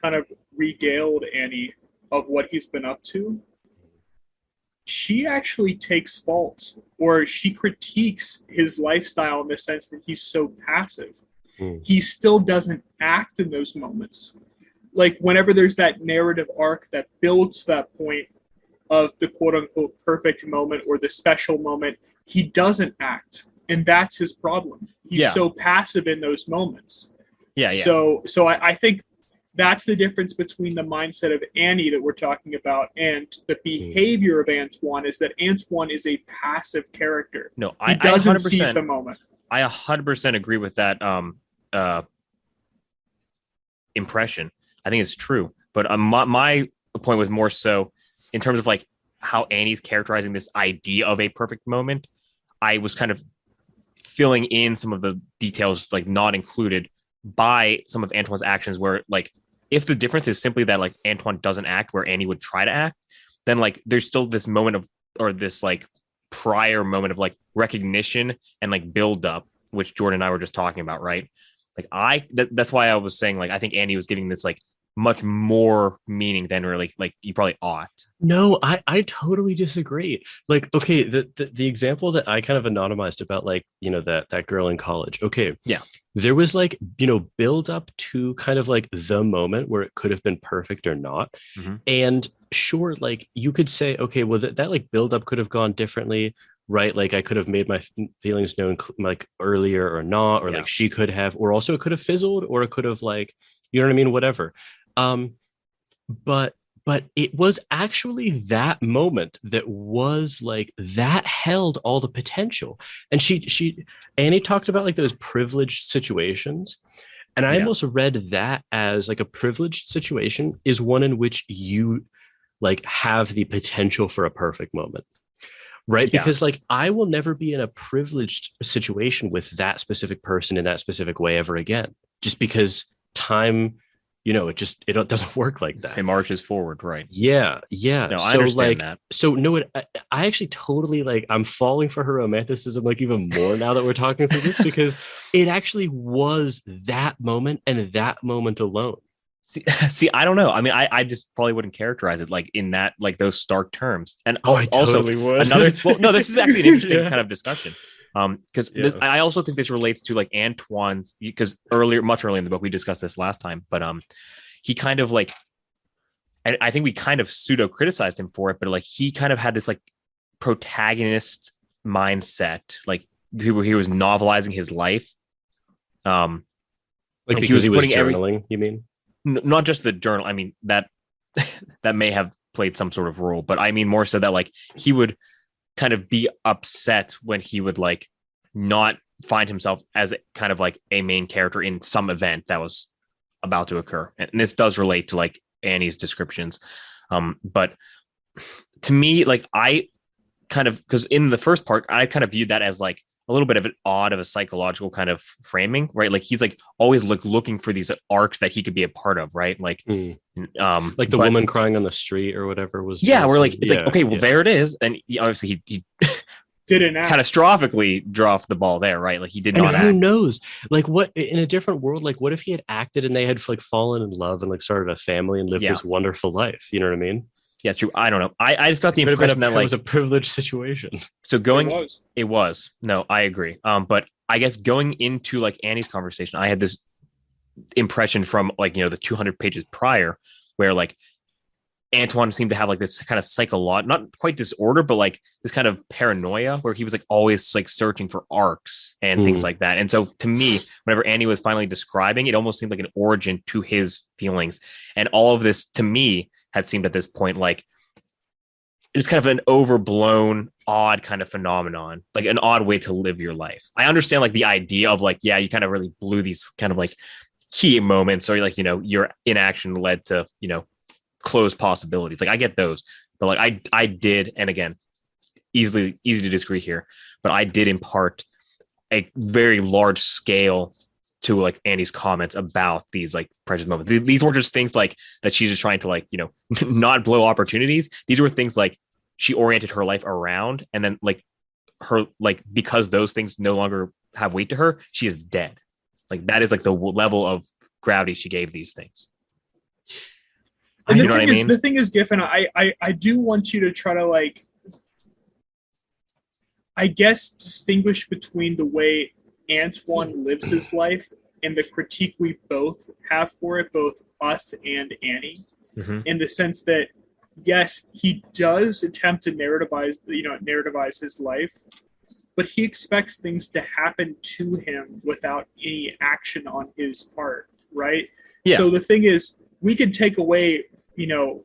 S2: kind of regaled Annie of what he's been up to, she actually takes fault, or she critiques his lifestyle in the sense that he's so passive. He still doesn't act in those moments. Like whenever there's that narrative arc that builds to that point of the quote unquote perfect moment or the special moment, he doesn't act. And that's his problem. He's so passive in those moments.
S3: Yeah.
S2: So I think that's the difference between the mindset of Annie that we're talking about and the behavior of Antoine, is that Antoine is a passive character.
S3: No,
S2: he doesn't seize the moment.
S3: I 100% agree with that impression. I think it's true. But my point was more so in terms of like how Annie's characterizing this idea of a perfect moment. I was kind of filling in some of the details like not included by some of Antoine's actions, where like if the difference is simply that like Antoine doesn't act where Annie would try to act, then like there's still this moment of, or this like prior moment of like recognition and like build up, which Jordan and I were just talking about, right? Like that's why I was saying like I think Annie was giving this like much more meaning than really like you probably ought.
S1: No, I totally disagree. Like, okay, the example that I kind of anonymized about, like, you know, that girl in college. Okay.
S3: Yeah.
S1: There was like, you know, build up to kind of like the moment where it could have been perfect or not. And sure, like you could say, okay, well that like build up could have gone differently, right? Like I could have made my feelings known like earlier or not, or like she could have, or also it could have fizzled, or it could have like, you know what I mean? Whatever. But it was actually that moment that was like that held all the potential. And Annie talked about like those privileged situations. And I almost read that as like a privileged situation is one in which you like have the potential for a perfect moment. Right. Yeah. Because like I will never be in a privileged situation with that specific person in that specific way ever again, just because time, you know, it doesn't work like that.
S3: It marches forward, right?
S1: Yeah.
S3: No, I understand that.
S1: So no, I actually totally like, I'm falling for her romanticism like even more now that we're talking through this, because it actually was that moment and that moment alone.
S3: See, I don't know. I mean, I just probably wouldn't characterize it like in that, like those stark terms. And
S1: I
S3: also
S1: totally would.
S3: no, this is actually an interesting kind of discussion. Because I also think this relates to like Antoine's, because much earlier in the book, we discussed this last time, but he kind of like, and I think we kind of pseudo criticized him for it, but like he kind of had this like protagonist mindset, like he was novelizing his life.
S1: Like because he was journaling, you mean?
S3: Not just the journal. I mean, that may have played some sort of role, but I mean more so that like he would kind of be upset when he would like not find himself as kind of like a main character in some event that was about to occur. And this does relate to like Annie's descriptions. But to me, like I kind of, because in the first part, I kind of viewed that as like a little bit of an odd of a psychological kind of framing, right? Like he's like always looking for these arcs that he could be a part of, right? Like,
S1: like the woman crying on the street or whatever was.
S3: Yeah, we're like, it's like, okay, well, there it is. And obviously he catastrophically dropped the ball there, right? Like he did not.
S1: And who knows? Like what in a different world? Like what if he had acted and they had like fallen in love and like started a family and lived this wonderful life? You know what I mean?
S3: Yeah, it's true. I don't know. I just got the impression that like
S1: it was a privileged situation.
S3: So it was. No, I agree. But I guess going into like Annie's conversation, I had this impression from like, the 200 pages prior where like Antoine seemed to have like this kind of psychological, not quite disorder, but like this kind of paranoia where he was like always like searching for arcs and things like that. And so to me, whenever Annie was finally describing, it almost seemed like an origin to his feelings. And all of this to me had seemed at this point like it's kind of an overblown, odd kind of phenomenon, like an odd way to live your life. I understand like the idea of like, yeah, you kind of really blew these kind of like key moments or like, your inaction led to, closed possibilities. Like I get those, but like I did, and again, easy to disagree here, but I did impart a very large scale to like Annie's comments about these like precious moments. These weren't just things like that she's just trying to like, not blow opportunities. These were things like she oriented her life around, and then like her, like, because those things no longer have weight to her, she is dead. Like that is like the level of gravity she gave these things.
S2: And you know what I mean? The thing is, Giffen, I do want you to try to like, I guess, distinguish between the way Antoine lives his life and the critique we both have for it, both us and Annie, in the sense that, yes, he does attempt to narrativize his life, but he expects things to happen to him without any action on his part, right? Yeah. So the thing is, we could take away,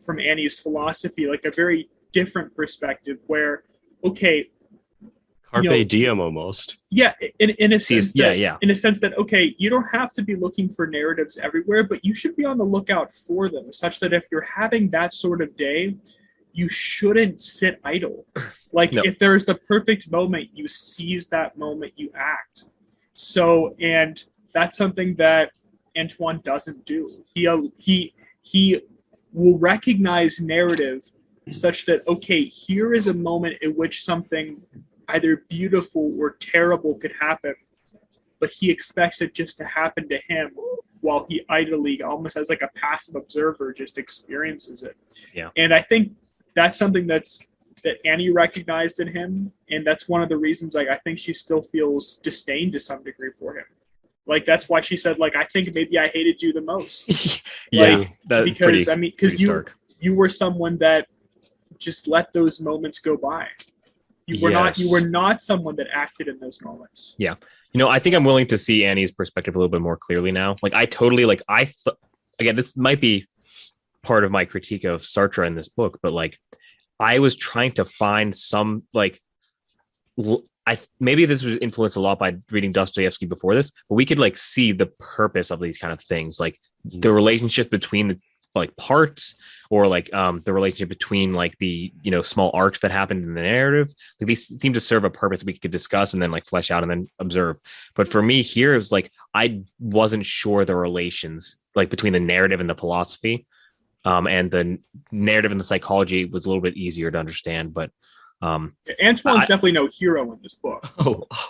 S2: from Annie's philosophy, like a very different perspective where, okay,
S1: Carpe diem almost.
S2: Yeah, in a sense in a sense that, okay, you don't have to be looking for narratives everywhere, but you should be on the lookout for them, such that if you're having that sort of day, you shouldn't sit idle. Like if there's the perfect moment, you seize that moment, you act. So, and that's something that Antoine doesn't do. He will recognize narrative such that, okay, here is a moment in which something either beautiful or terrible could happen, but he expects it just to happen to him while he idly, almost as like a passive observer, just experiences it.
S3: Yeah.
S2: And I think that's something that Annie recognized in him, and that's one of the reasons like I think she still feels disdain to some degree for him. Like that's why she said, like, I think maybe I hated you the most. Because you were someone that just let those moments go by. You were not someone that acted in those moments.
S3: Yeah. I think I'm willing to see Annie's perspective a little bit more clearly now. Like I totally again, this might be part of my critique of Sartre in this book, but like I was trying to find some like maybe this was influenced a lot by reading Dostoevsky before this, but we could like see the purpose of these kind of things, like the relationship between the like parts, or like the relationship between like the small arcs that happened in the narrative. Like these seem to serve a purpose we could discuss and then like flesh out and then observe. But for me here, it was like I wasn't sure the relations like between the narrative and the philosophy, and the narrative and the psychology was a little bit easier to understand, but
S2: Antoine's definitely no hero in this book.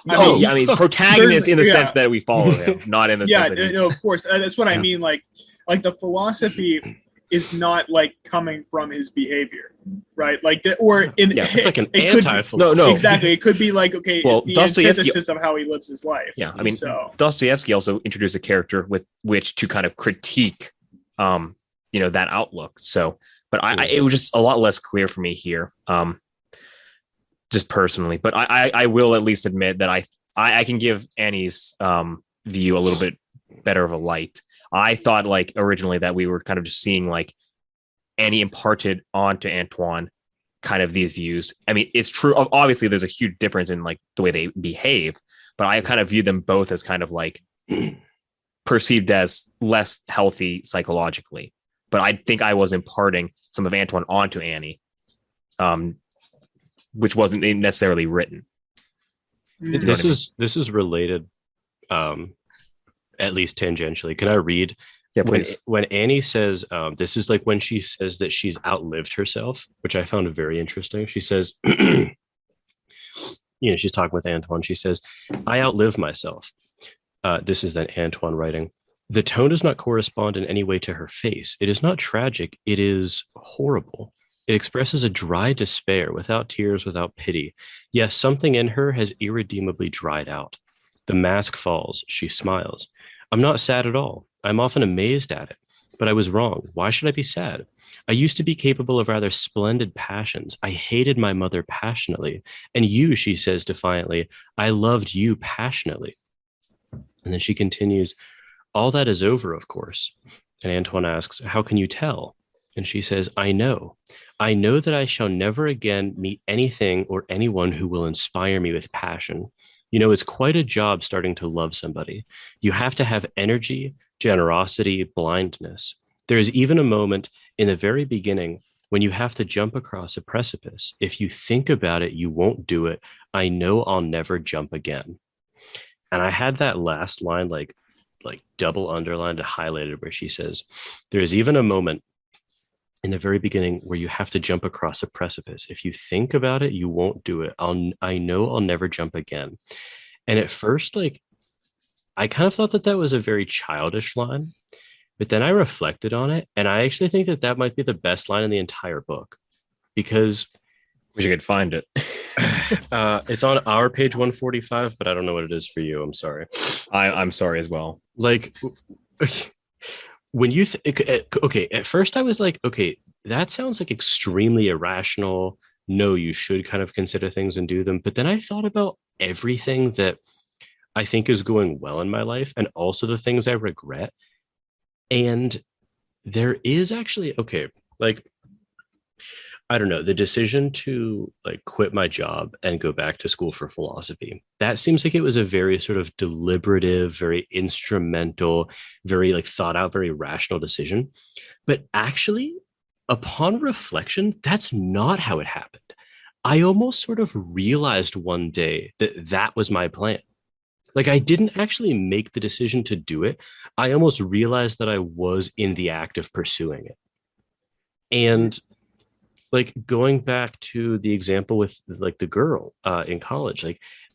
S3: I mean protagonist in the sense that we follow him, not in the sense that
S2: no, of course, that's what I mean. Like the philosophy is not like coming from his behavior, right? Like
S1: it's like an anti-philosophy.
S3: No,
S2: exactly. It could be like, okay, it's the antithesis of how he lives his life.
S3: Yeah, I mean, Dostoevsky also introduced a character with which to kind of critique, that outlook. So, but it was just a lot less clear for me here. Just personally, but I will at least admit that I can give Annie's view a little bit better of a light. I thought like originally that we were kind of just seeing like Annie imparted onto Antoine kind of these views. I mean, it's true. Obviously, there's a huge difference in like the way they behave, but I kind of view them both as kind of like perceived as less healthy psychologically. But I think I was imparting some of Antoine onto Annie, which wasn't necessarily written.
S1: This is related, at least tangentially. Can I read?
S3: Yeah, please.
S1: When Annie says, this is like when she says that she's outlived herself, which I found very interesting. She says, she's talking with Antoine. She says, I outlive myself. This is then Antoine writing. The tone does not correspond in any way to her face. It is not tragic. It is horrible. It expresses a dry despair without tears, without pity. Yes, something in her has irredeemably dried out. The mask falls. She smiles. I'm not sad at all. I'm often amazed at it. But I was wrong. Why should I be sad? I used to be capable of rather splendid passions. I hated my mother passionately. And you, she says defiantly, I loved you passionately. And then she continues, all that is over, of course. And Antoine asks, how can you tell? And she says, I know. I know that I shall never again meet anything or anyone who will inspire me with passion. It's quite a job starting to love somebody. You have to have energy, generosity, blindness. There is even a moment in the very beginning when you have to jump across a precipice. If you think about it, you won't do it. I know I'll never jump again. And I had that last line like double underlined and highlighted where she says, there is even a moment in the very beginning where you have to jump across a precipice. If you think about it, you won't do it. I know I'll never jump again. And at first, I kind of thought that was a very childish line, but then I reflected on it, and I actually think that might be the best line in the entire book, because
S3: wish you could find it.
S1: It's on our page 145, but I don't know what it is for you. I'm sorry.
S3: I'm sorry as well.
S1: When you okay, at first I was like, okay, that sounds like extremely irrational. No, you should kind of consider things and do them. But then I thought about everything that I think is going well in my life, and also the things I regret. And there is actually, okay, I don't know, the decision to quit my job and go back to school for philosophy. That seems like it was a very sort of deliberative, very instrumental, very thought out, very rational decision. But actually, upon reflection, that's not how it happened. I almost sort of realized one day that was my plan. I didn't actually make the decision to do it. I almost realized that I was in the act of pursuing it. And going back to the example with the girl in college,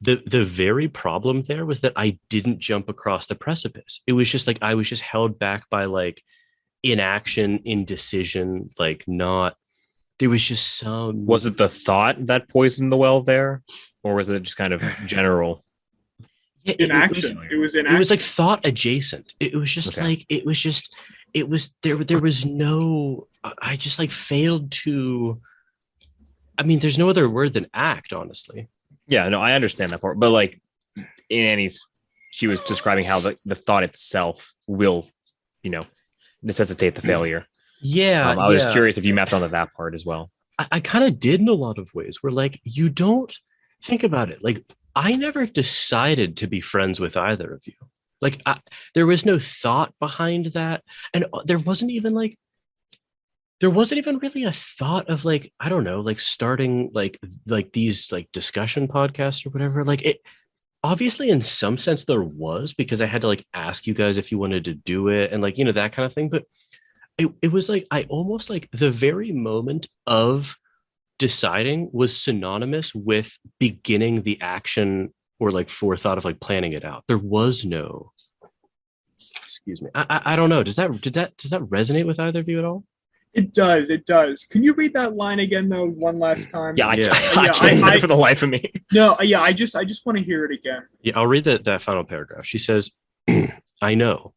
S1: the very problem there was that I didn't jump across the precipice. It was just I was just held back by inaction, indecision, not, there was just some.
S3: Was it the thought that poisoned the well there, or was it just kind of general?
S2: Yeah, inaction. It was inaction.
S1: It was thought adjacent. It was just okay. It was there was no, I just failed to, I mean, there's no other word than act, honestly.
S3: Yeah, no, I understand that part. But in Annie's, she was describing how the thought itself will, necessitate the failure.
S1: Yeah.
S3: I was curious if you mapped onto that part as well.
S1: I kind of did in a lot of ways where you don't think about it. I never decided to be friends with either of you. There was no thought behind that. And there wasn't even really a thought of I don't know, starting these discussion podcasts or whatever. It obviously in some sense there was, because I had to ask you guys if you wanted to do it and that kind of thing. But it was I almost the very moment of deciding was synonymous with beginning the action or forethought of planning it out. There was no, excuse me, I don't know, does that resonate with either of you at all?
S2: It does. Can you read that line again though one last time?
S3: I can't for the life of me.
S2: No, I just want to hear it again.
S1: Yeah, I'll read that final paragraph. She says, I know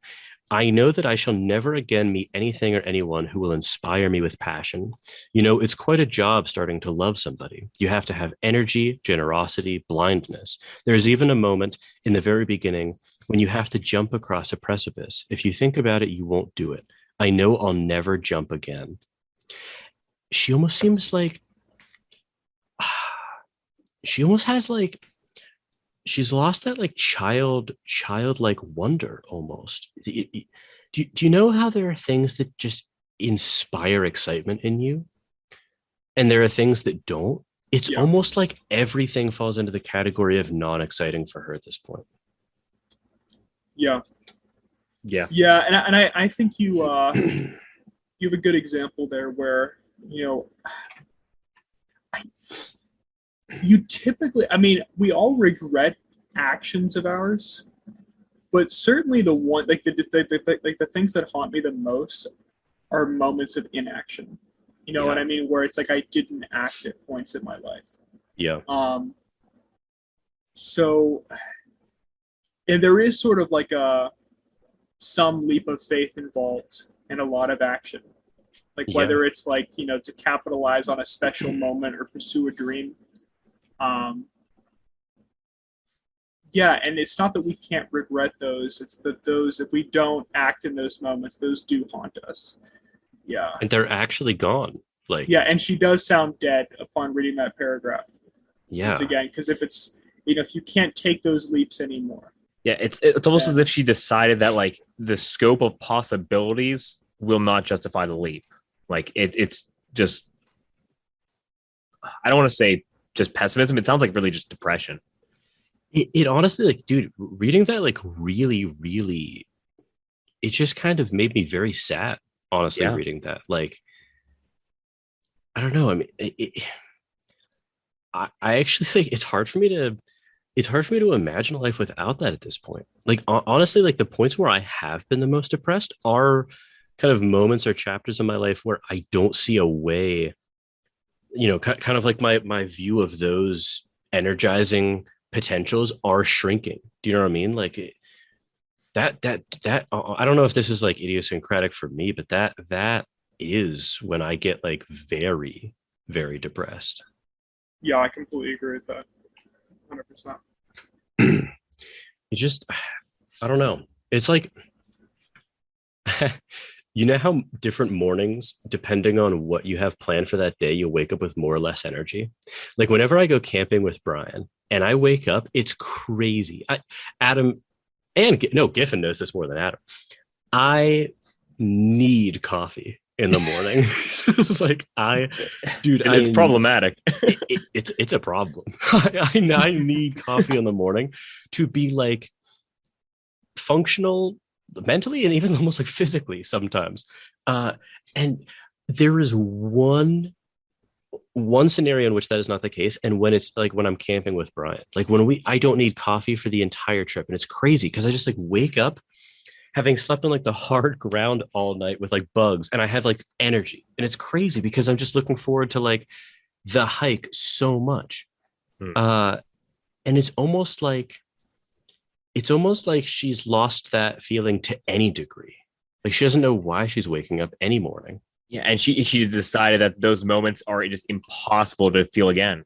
S1: that I shall never again meet anything or anyone who will inspire me with passion. It's quite a job starting to love somebody. You have to have energy, generosity, blindness. There's even a moment in the very beginning when you have to jump across a precipice. If you think about it, you won't do it. I know I'll never jump again. She almost seems she almost has she's lost that childlike wonder almost. Do you know how there are things that just inspire excitement in you, and there are things that don't? It's almost like everything falls into the category of non-exciting for her at this point.
S2: Yeah. And I think you you have a good example there where you typically, I mean, we all regret actions of ours, but certainly the one, like the things that haunt me the most are moments of inaction. You know what I mean? Where it's like I didn't act at points in my life.
S1: Yeah.
S2: So, and there is sort of like some leap of faith involved in a lot of action. Like whether it's like, you know, to capitalize on a special moment or pursue a dream. Yeah, and it's not that we can't regret those. It's that those, if we don't act in those moments, those do haunt us. Yeah.
S1: And they're actually gone. Like,
S2: yeah, and she does sound dead upon reading that paragraph.
S1: Yeah.
S2: Once again, because if it's, you know, if you can't take those leaps anymore.
S3: Yeah, it's almost as if she decided that like the scope of possibilities will not justify the leap. Like it's just, I don't want to say just pessimism. It sounds like really just depression.
S1: It honestly, like, dude, reading that, like, really, really, it just kind of made me very sad, honestly, reading that. Like, I don't know. I mean, I actually think it's hard for me to imagine life without that at this point. Like, honestly, like the points where I have been the most depressed are kind of moments or chapters in my life where I don't see a way, you know, kind of like my view of those energizing potentials are shrinking. Do you know what I mean? Like that I don't know if this is like idiosyncratic for me, but that is when I get like very, very depressed.
S2: Yeah, I completely agree with that. 100%.
S1: It just, I don't know. It's like, you know how different mornings, depending on what you have planned for that day, you'll wake up with more or less energy. Like whenever I go camping with Brian and I wake up, it's crazy. Adam and Giffen knows this more than Adam. I need coffee in the morning. Like
S3: it's problematic.
S1: It's a problem. I need coffee in the morning to be like functional mentally and even almost like physically sometimes. And there is one scenario in which that is not the case, and when it's like when I'm camping with Brian, like I don't need coffee for the entire trip, and it's crazy because I just like wake up having slept on like the hard ground all night with like bugs, and I have like energy, and it's crazy because I'm just looking forward to like the hike so much. And it's almost like she's lost that feeling to any degree. Like she doesn't know why she's waking up any morning.
S3: Yeah, and she decided that those moments are just impossible to feel again.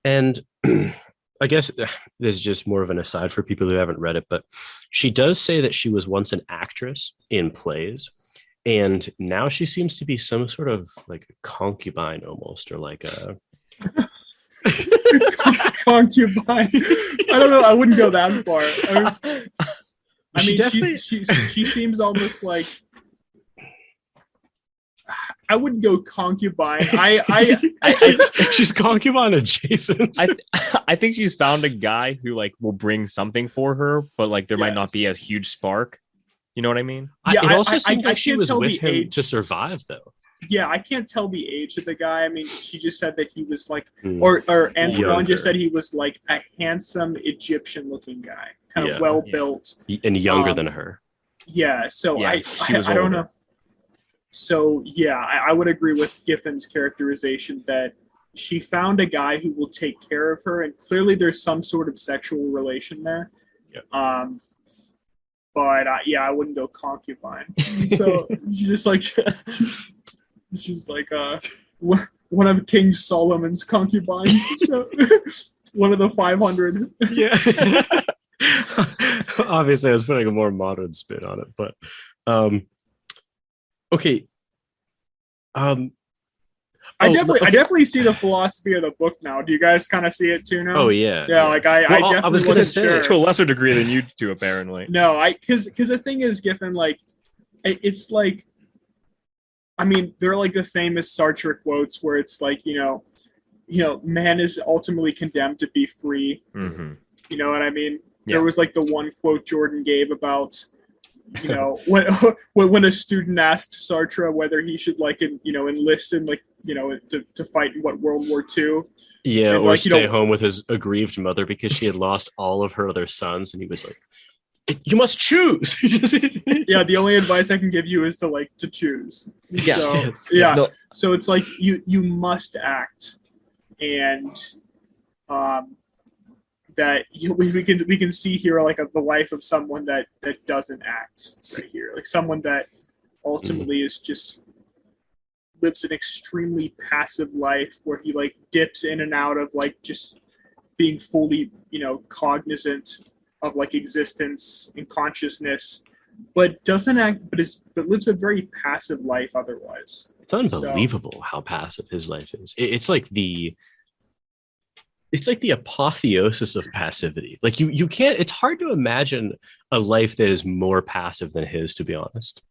S1: And I guess this is just more of an aside for people who haven't read it, but she does say that she was once an actress in plays, and now she seems to be some sort of like a concubine almost, or like a
S2: concubine. I don't know. I wouldn't go that far. I mean, she seems almost like. I wouldn't go concubine.
S1: She's concubine adjacent.
S3: I think she's found a guy who like will bring something for her, but like there might not be a huge spark. You know what I mean?
S1: Yeah, it also seems like she was with him to survive, though.
S2: Yeah, I can't tell the age of the guy. I mean, she just said that he was like, or Antoine just said he was like a handsome Egyptian-looking guy, kind of well built
S1: and younger than her.
S2: Yeah, so I don't know. So, yeah, I would agree with Giffen's characterization that she found a guy who will take care of her, and clearly there's some sort of sexual relation there.
S1: Yeah.
S2: But, I wouldn't go concubine. So, she's like one of King Solomon's concubines. So, one of the 500.
S1: Yeah. Obviously, I was putting a more modern spin on it, but... Okay. I
S2: definitely see the philosophy of the book now. Do you guys kind of see it too now?
S1: Oh yeah.
S2: Yeah, like I definitely
S3: I was going to say to a lesser degree than you do, apparently.
S2: No, because the thing is, Giffen, like, it's like, I mean, they're like the famous Sartre quotes where it's like, you know, man is ultimately condemned to be free. Mm-hmm. You know what I mean? Yeah. There was like the one quote Jordan gave about. You know, when a student asked Sartre whether he should like enlist in like to fight in World War II.
S1: Yeah, and, or stay home with his aggrieved mother because she had lost all of her other sons, and he was like, "You must choose."
S2: Yeah, the only advice I can give you is to choose.
S3: Yeah,
S2: so, yeah. No. So it's like you must act, and that we can see here the life of someone that doesn't act right here, like someone that ultimately is just lives an extremely passive life where he dips in and out of just being fully cognizant of existence and consciousness, but doesn't act, but lives a very passive life otherwise.
S1: It's unbelievable how passive his life is. It's like the apotheosis of passivity. Like you can't, it's hard to imagine a life that is more passive than his, to be honest.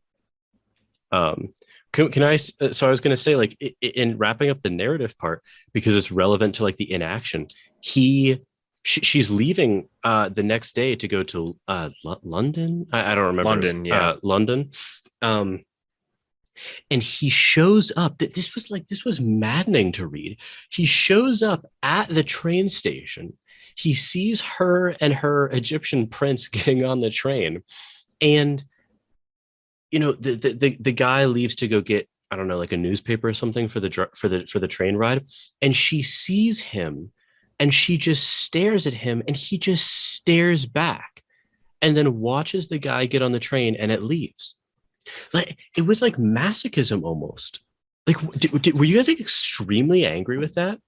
S1: Can I, so I was going to say, in wrapping up the narrative part, because it's relevant to the inaction, she's leaving the next day to go to London. I don't remember.
S3: London, yeah.
S1: London. And he shows up. This was maddening to read. He shows up at the train station. He sees her and her Egyptian prince getting on the train, and the guy leaves to go get, I don't know, a newspaper or something for the train ride, and she sees him, and she just stares at him, and he just stares back, and then watches the guy get on the train, and it leaves. It was like masochism almost. Were you guys extremely angry with that?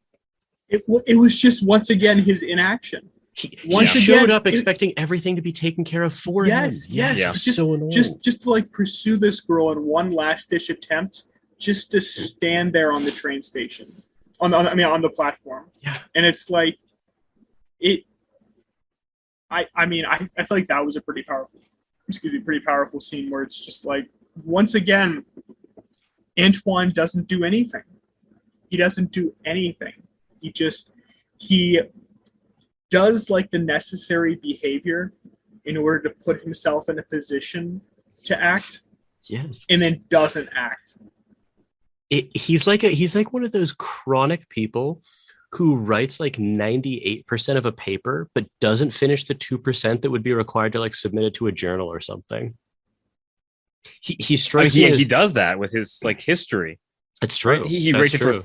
S2: It was just once again his inaction.
S1: He showed up expecting everything to be taken care of for him.
S2: Yes. Yeah. Just to pursue this girl in one last ditch attempt, just to stand there on the train station, on the platform.
S1: Yeah.
S2: And it's I feel like that was a pretty powerful scene where it's just once again, Antoine doesn't do anything. He doesn't do anything. He does the necessary behavior in order to put himself in a position to act.
S1: Yes.
S2: And then doesn't act.
S1: He's like one of those chronic people who writes 98% of a paper but doesn't finish the 2% that would be required to submit it to a journal or something. He strikes me as,
S3: he does that with his history.
S1: It's true.
S3: Right? He writes it for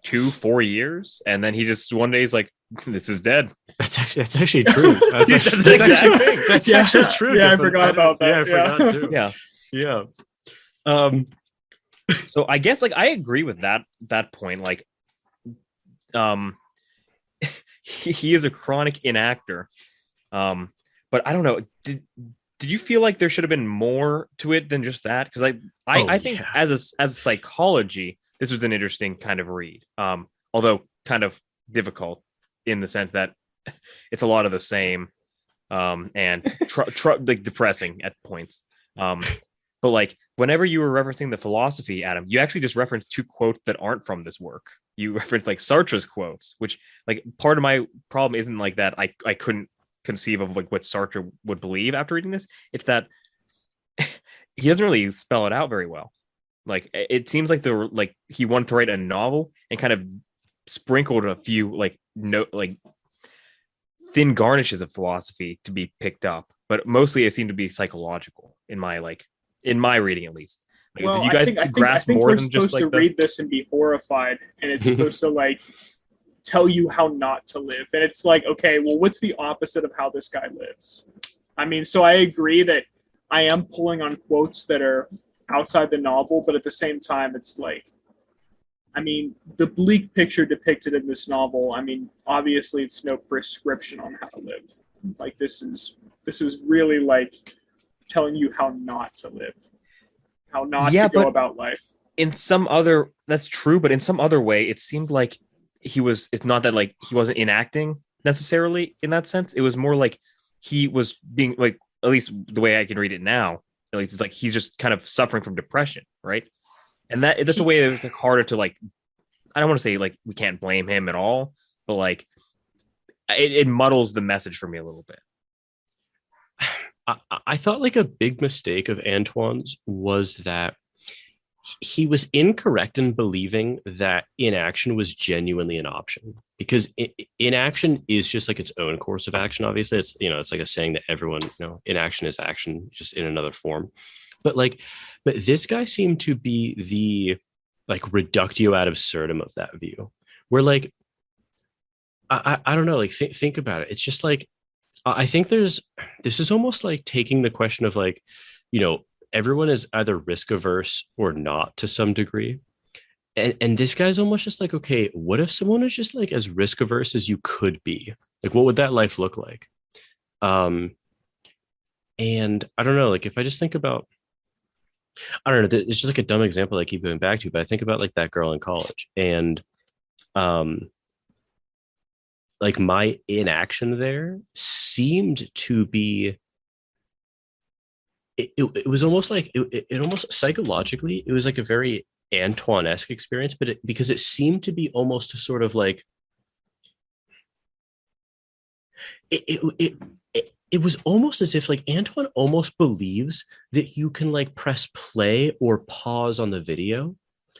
S3: 2-4 years, and then he just one day he's like, "This is dead."
S1: That's actually true. That's actually true.
S2: Yeah, I forgot about that.
S1: Yeah, I forgot too.
S3: Yeah. So I guess I agree with that point. He is a chronic inactor. But I don't know. Did you feel like there should have been more to it than just that? Because I think as psychology, this was an interesting kind of read. Although kind of difficult in the sense that it's a lot of the same, and depressing at points. But whenever you were referencing the philosophy, Adam, you actually just referenced 2 quotes that aren't from this work. You referenced Sartre's quotes, which part of my problem isn't that I couldn't conceive of what Sartre would believe after reading this. It's that he doesn't really spell it out very well. It seems he wanted to write a novel and kind of sprinkled a few thin garnishes of philosophy to be picked up, but mostly it seemed to be psychological in my reading, at least.
S2: Well,
S3: did you guys grasp more than just
S2: we're supposed to read this and be horrified, and it's supposed to tell you how not to live, and it's okay, well, what's the opposite of how this guy lives? So I agree that I am pulling on quotes that are outside the novel, but at the same time, it's the bleak picture depicted in this novel, obviously it's no prescription on how to live. This is really telling you how not to live, how not to go about life.
S3: That's true, but in some other way, it seemed like it's not that he wasn't enacting necessarily in that sense. It was more he was being at least the way I can read it now, at least it's he's just kind of suffering from depression, right? And that's a way that it's harder to I don't want to say we can't blame him at all, but it muddles the message for me a little bit.
S1: I thought a big mistake of Antoine's was that he was incorrect in believing that inaction was genuinely an option, because inaction is just like its own course of action. Obviously, it's, you know, it's like a saying that everyone, you know, inaction is action, just in another form. But like, but this guy seemed to be the like reductio ad absurdum of that view, where like I don't know, like think about it. It's just like I think this is almost like taking the question of like, you know, everyone is either risk averse or not to some degree. And this guy's almost just like, okay, what if someone is just like as risk averse as you could be? Like, what would that life look like? Um, and I don't know, like if I just think about, I don't know, it's just like a dumb example I keep going back to, but I think about like that girl in college, and um like my inaction there seemed to be it was almost like it almost psychologically it was like a very Antoine-esque experience, but because it seemed to be almost a sort of like it was almost as if like Antoine almost believes that you can like press play or pause on the video,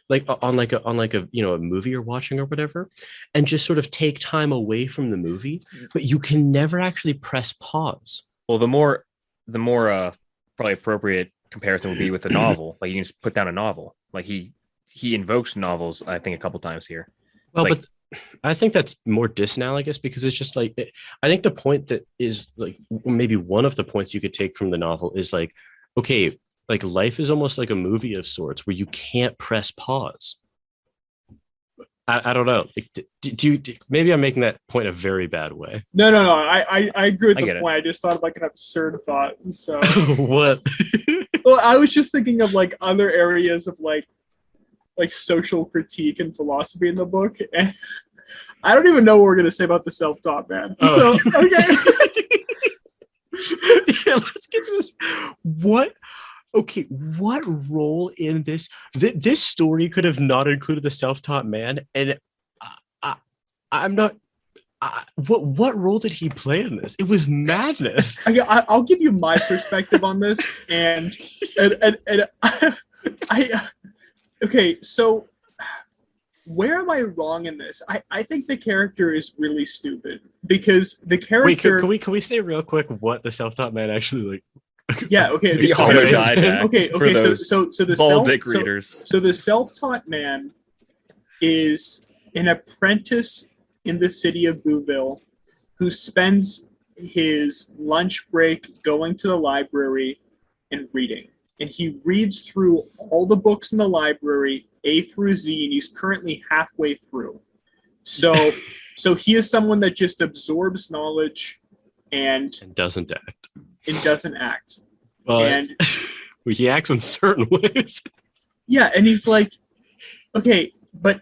S1: like on like a, you know, a movie you're watching or whatever, and just sort of take time away from the movie, but you can never actually press pause.
S3: Well, the more probably appropriate comparison would be with a novel. Like you can just put down a novel. Like he invokes novels, I think, a couple times here.
S1: Well, like, but I think that's more disanalogous, because it's just like I think the point that is like maybe one of the points you could take from the novel is like, okay, like life is almost like a movie of sorts where you can't press pause. I don't know. Like, maybe I'm making that point a very bad way.
S2: No. I agree with the point. I just thought of like an absurd thought. So
S1: what?
S2: Well, I was just thinking of like other areas of like social critique and philosophy in the book, and I don't even know what we're gonna say about the self-taught man. Oh. So okay.
S1: Yeah, let's get this. What? Okay, what role in this? This story could have not included the self-taught man, and I'm not. What role did he play in this? It was madness.
S2: I'll give you my perspective on this, and I. Okay, so where am I wrong in this? I think the character is really stupid, because the character.
S1: Wait, can we say real quick what the self-taught man actually like?
S2: Yeah. Okay.
S3: The
S2: okay. So the self-taught man is an apprentice in the city of Bouville who spends his lunch break going to the library and reading. And he reads through all the books in the library, A through Z, and he's currently halfway through. So he is someone that just absorbs knowledge and
S1: doesn't act.
S2: And
S1: he acts in certain ways.
S2: Yeah, and he's like, okay, but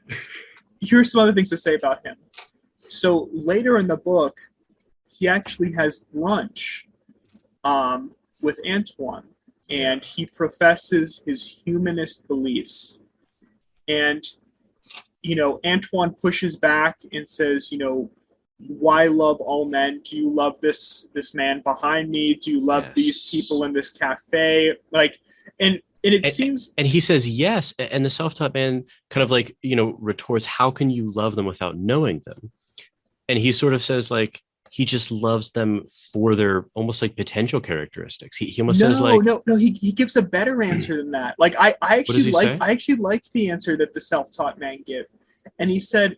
S2: here's some other things to say about him. So later in the book, he actually has brunch with Antoine, and he professes his humanist beliefs. And, you know, Antoine pushes back and says, you know, why love all men? Do you love this man behind me? Do you love these people in this cafe? Like, and it seems...
S1: And he says yes, and the self-taught man kind of like, you know, retorts, how can you love them without knowing them? And he sort of says like, he just loves them for their almost like potential characteristics. He almost says like...
S2: No, he gives a better answer than that. Like, I actually liked the answer that the self-taught man gave. And he said,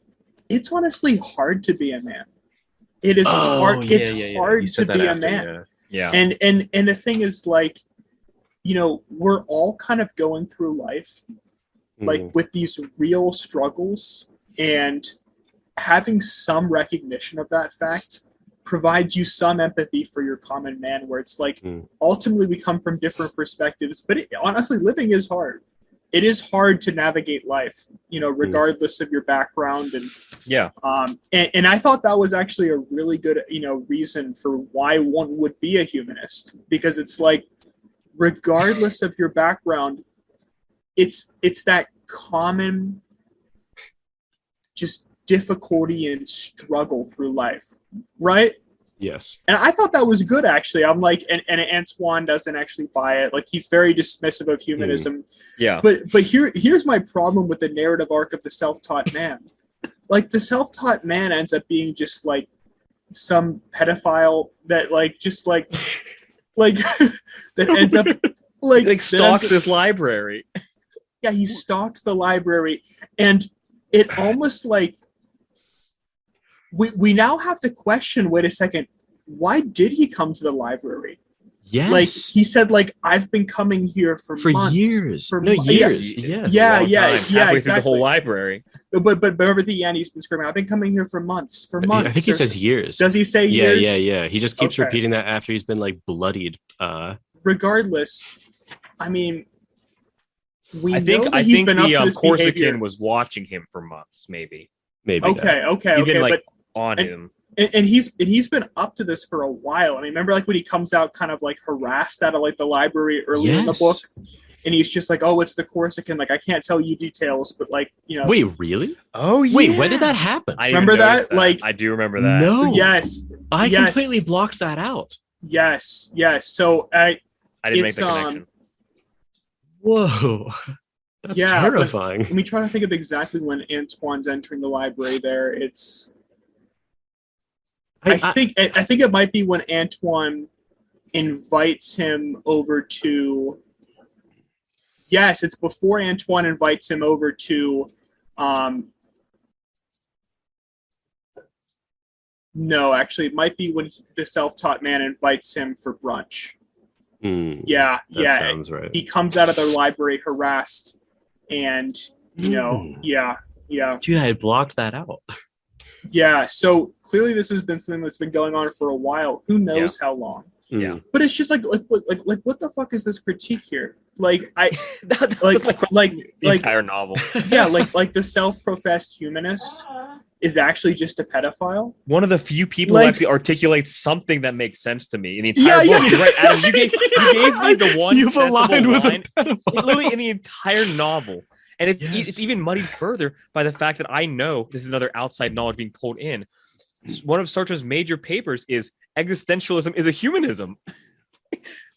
S2: it's honestly hard to be a man. It is hard. It's hard to be a man.
S3: Yeah.
S2: And the thing is, like, you know, we're all kind of going through life, like with these real struggles, and having some recognition of that fact provides you some empathy for your common man, where it's like, ultimately we come from different perspectives, but honestly, living is hard. It is hard to navigate life, you know, regardless of your background. And and I thought that was actually a really good, you know, reason for why one would be a humanist, because it's like, regardless of your background, it's that common just difficulty and struggle through life, right?
S1: Yes.
S2: And I thought that was good, actually. I'm like, and Antoine doesn't actually buy it. Like, he's very dismissive of humanism.
S3: Yeah.
S2: But here's my problem with the narrative arc of the self-taught man. Like, the self-taught man ends up being just like some pedophile that that ends up
S3: like stalks this library.
S2: Yeah, he stalks the library, and it almost like we now have to question, wait a second, why did he come to the library?
S1: Yes.
S2: Like, he said, like, I've been coming here for months.
S1: Years.
S2: Years.
S1: Yes.
S2: Yeah,
S3: halfway
S2: exactly.
S3: through the whole library.
S2: But over the end, he's been screaming, I've been coming here for months.
S1: I think he says years.
S2: Does he say years?
S1: Yeah. He just keeps repeating that after he's been, like, bloodied.
S2: Regardless, I mean,
S3: I think the Corsican was watching him for months, maybe.
S2: Okay.
S3: He's been, like,
S2: but
S3: on him.
S2: And he's been up to this for a while. I mean, remember, like, when he comes out kind of like harassed out of like the library early in the book, and he's just like, "Oh, it's the Corsican. Like, I can't tell you details, but like, you know."
S1: Wait, really?
S3: Oh, yeah.
S1: Wait, when did that happen?
S3: I
S2: remember that? Like,
S3: I do remember that.
S1: No.
S2: Yes.
S1: I completely blocked that out.
S2: Yes. So
S3: I didn't make the connection.
S1: Whoa. That's terrifying.
S2: Let me try to think of exactly when Antoine's entering the library there. It's I think it might be when Antoine invites him over to. Yes, it's before Antoine invites him over to. No, actually, it might be when the self-taught man invites him for brunch.
S1: That sounds right.
S2: He comes out of the library harassed, and yeah.
S1: Dude, I had blocked that out.
S2: Yeah, so clearly this has been something that's been going on for a while. Who knows how long?
S3: Yeah,
S2: but it's just like what the fuck is this critique here? Like, I
S3: the entire novel.
S2: Yeah, like the self-professed humanist is actually just a pedophile.
S3: One of the few people who actually articulates something that makes sense to me in the entire book. You're right, Adam. You gave me the one. You've aligned with a pedophile. Literally in the entire novel. And it's even muddied further by the fact that I know this is another outside knowledge being pulled in. One of Sartre's major papers is existentialism is a humanism.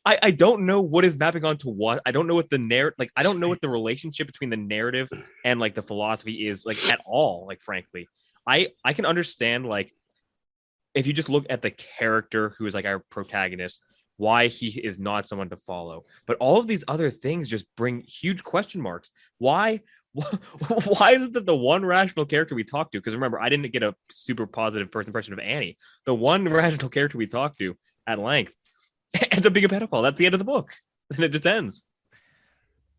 S3: I don't know what is mapping onto what. I don't know what the narrative, like, I don't know what the relationship between the narrative and like the philosophy is, like, at all. Like, frankly, I can understand, like, if you just look at the character who is like our protagonist, why he is not someone to follow. But all of these other things just bring huge question marks. Why is it that the one rational character we talked to, because remember, I didn't get a super positive first impression of Annie, the one rational character we talked to at length ends up being a pedophile. That's the end of the book. And it just ends.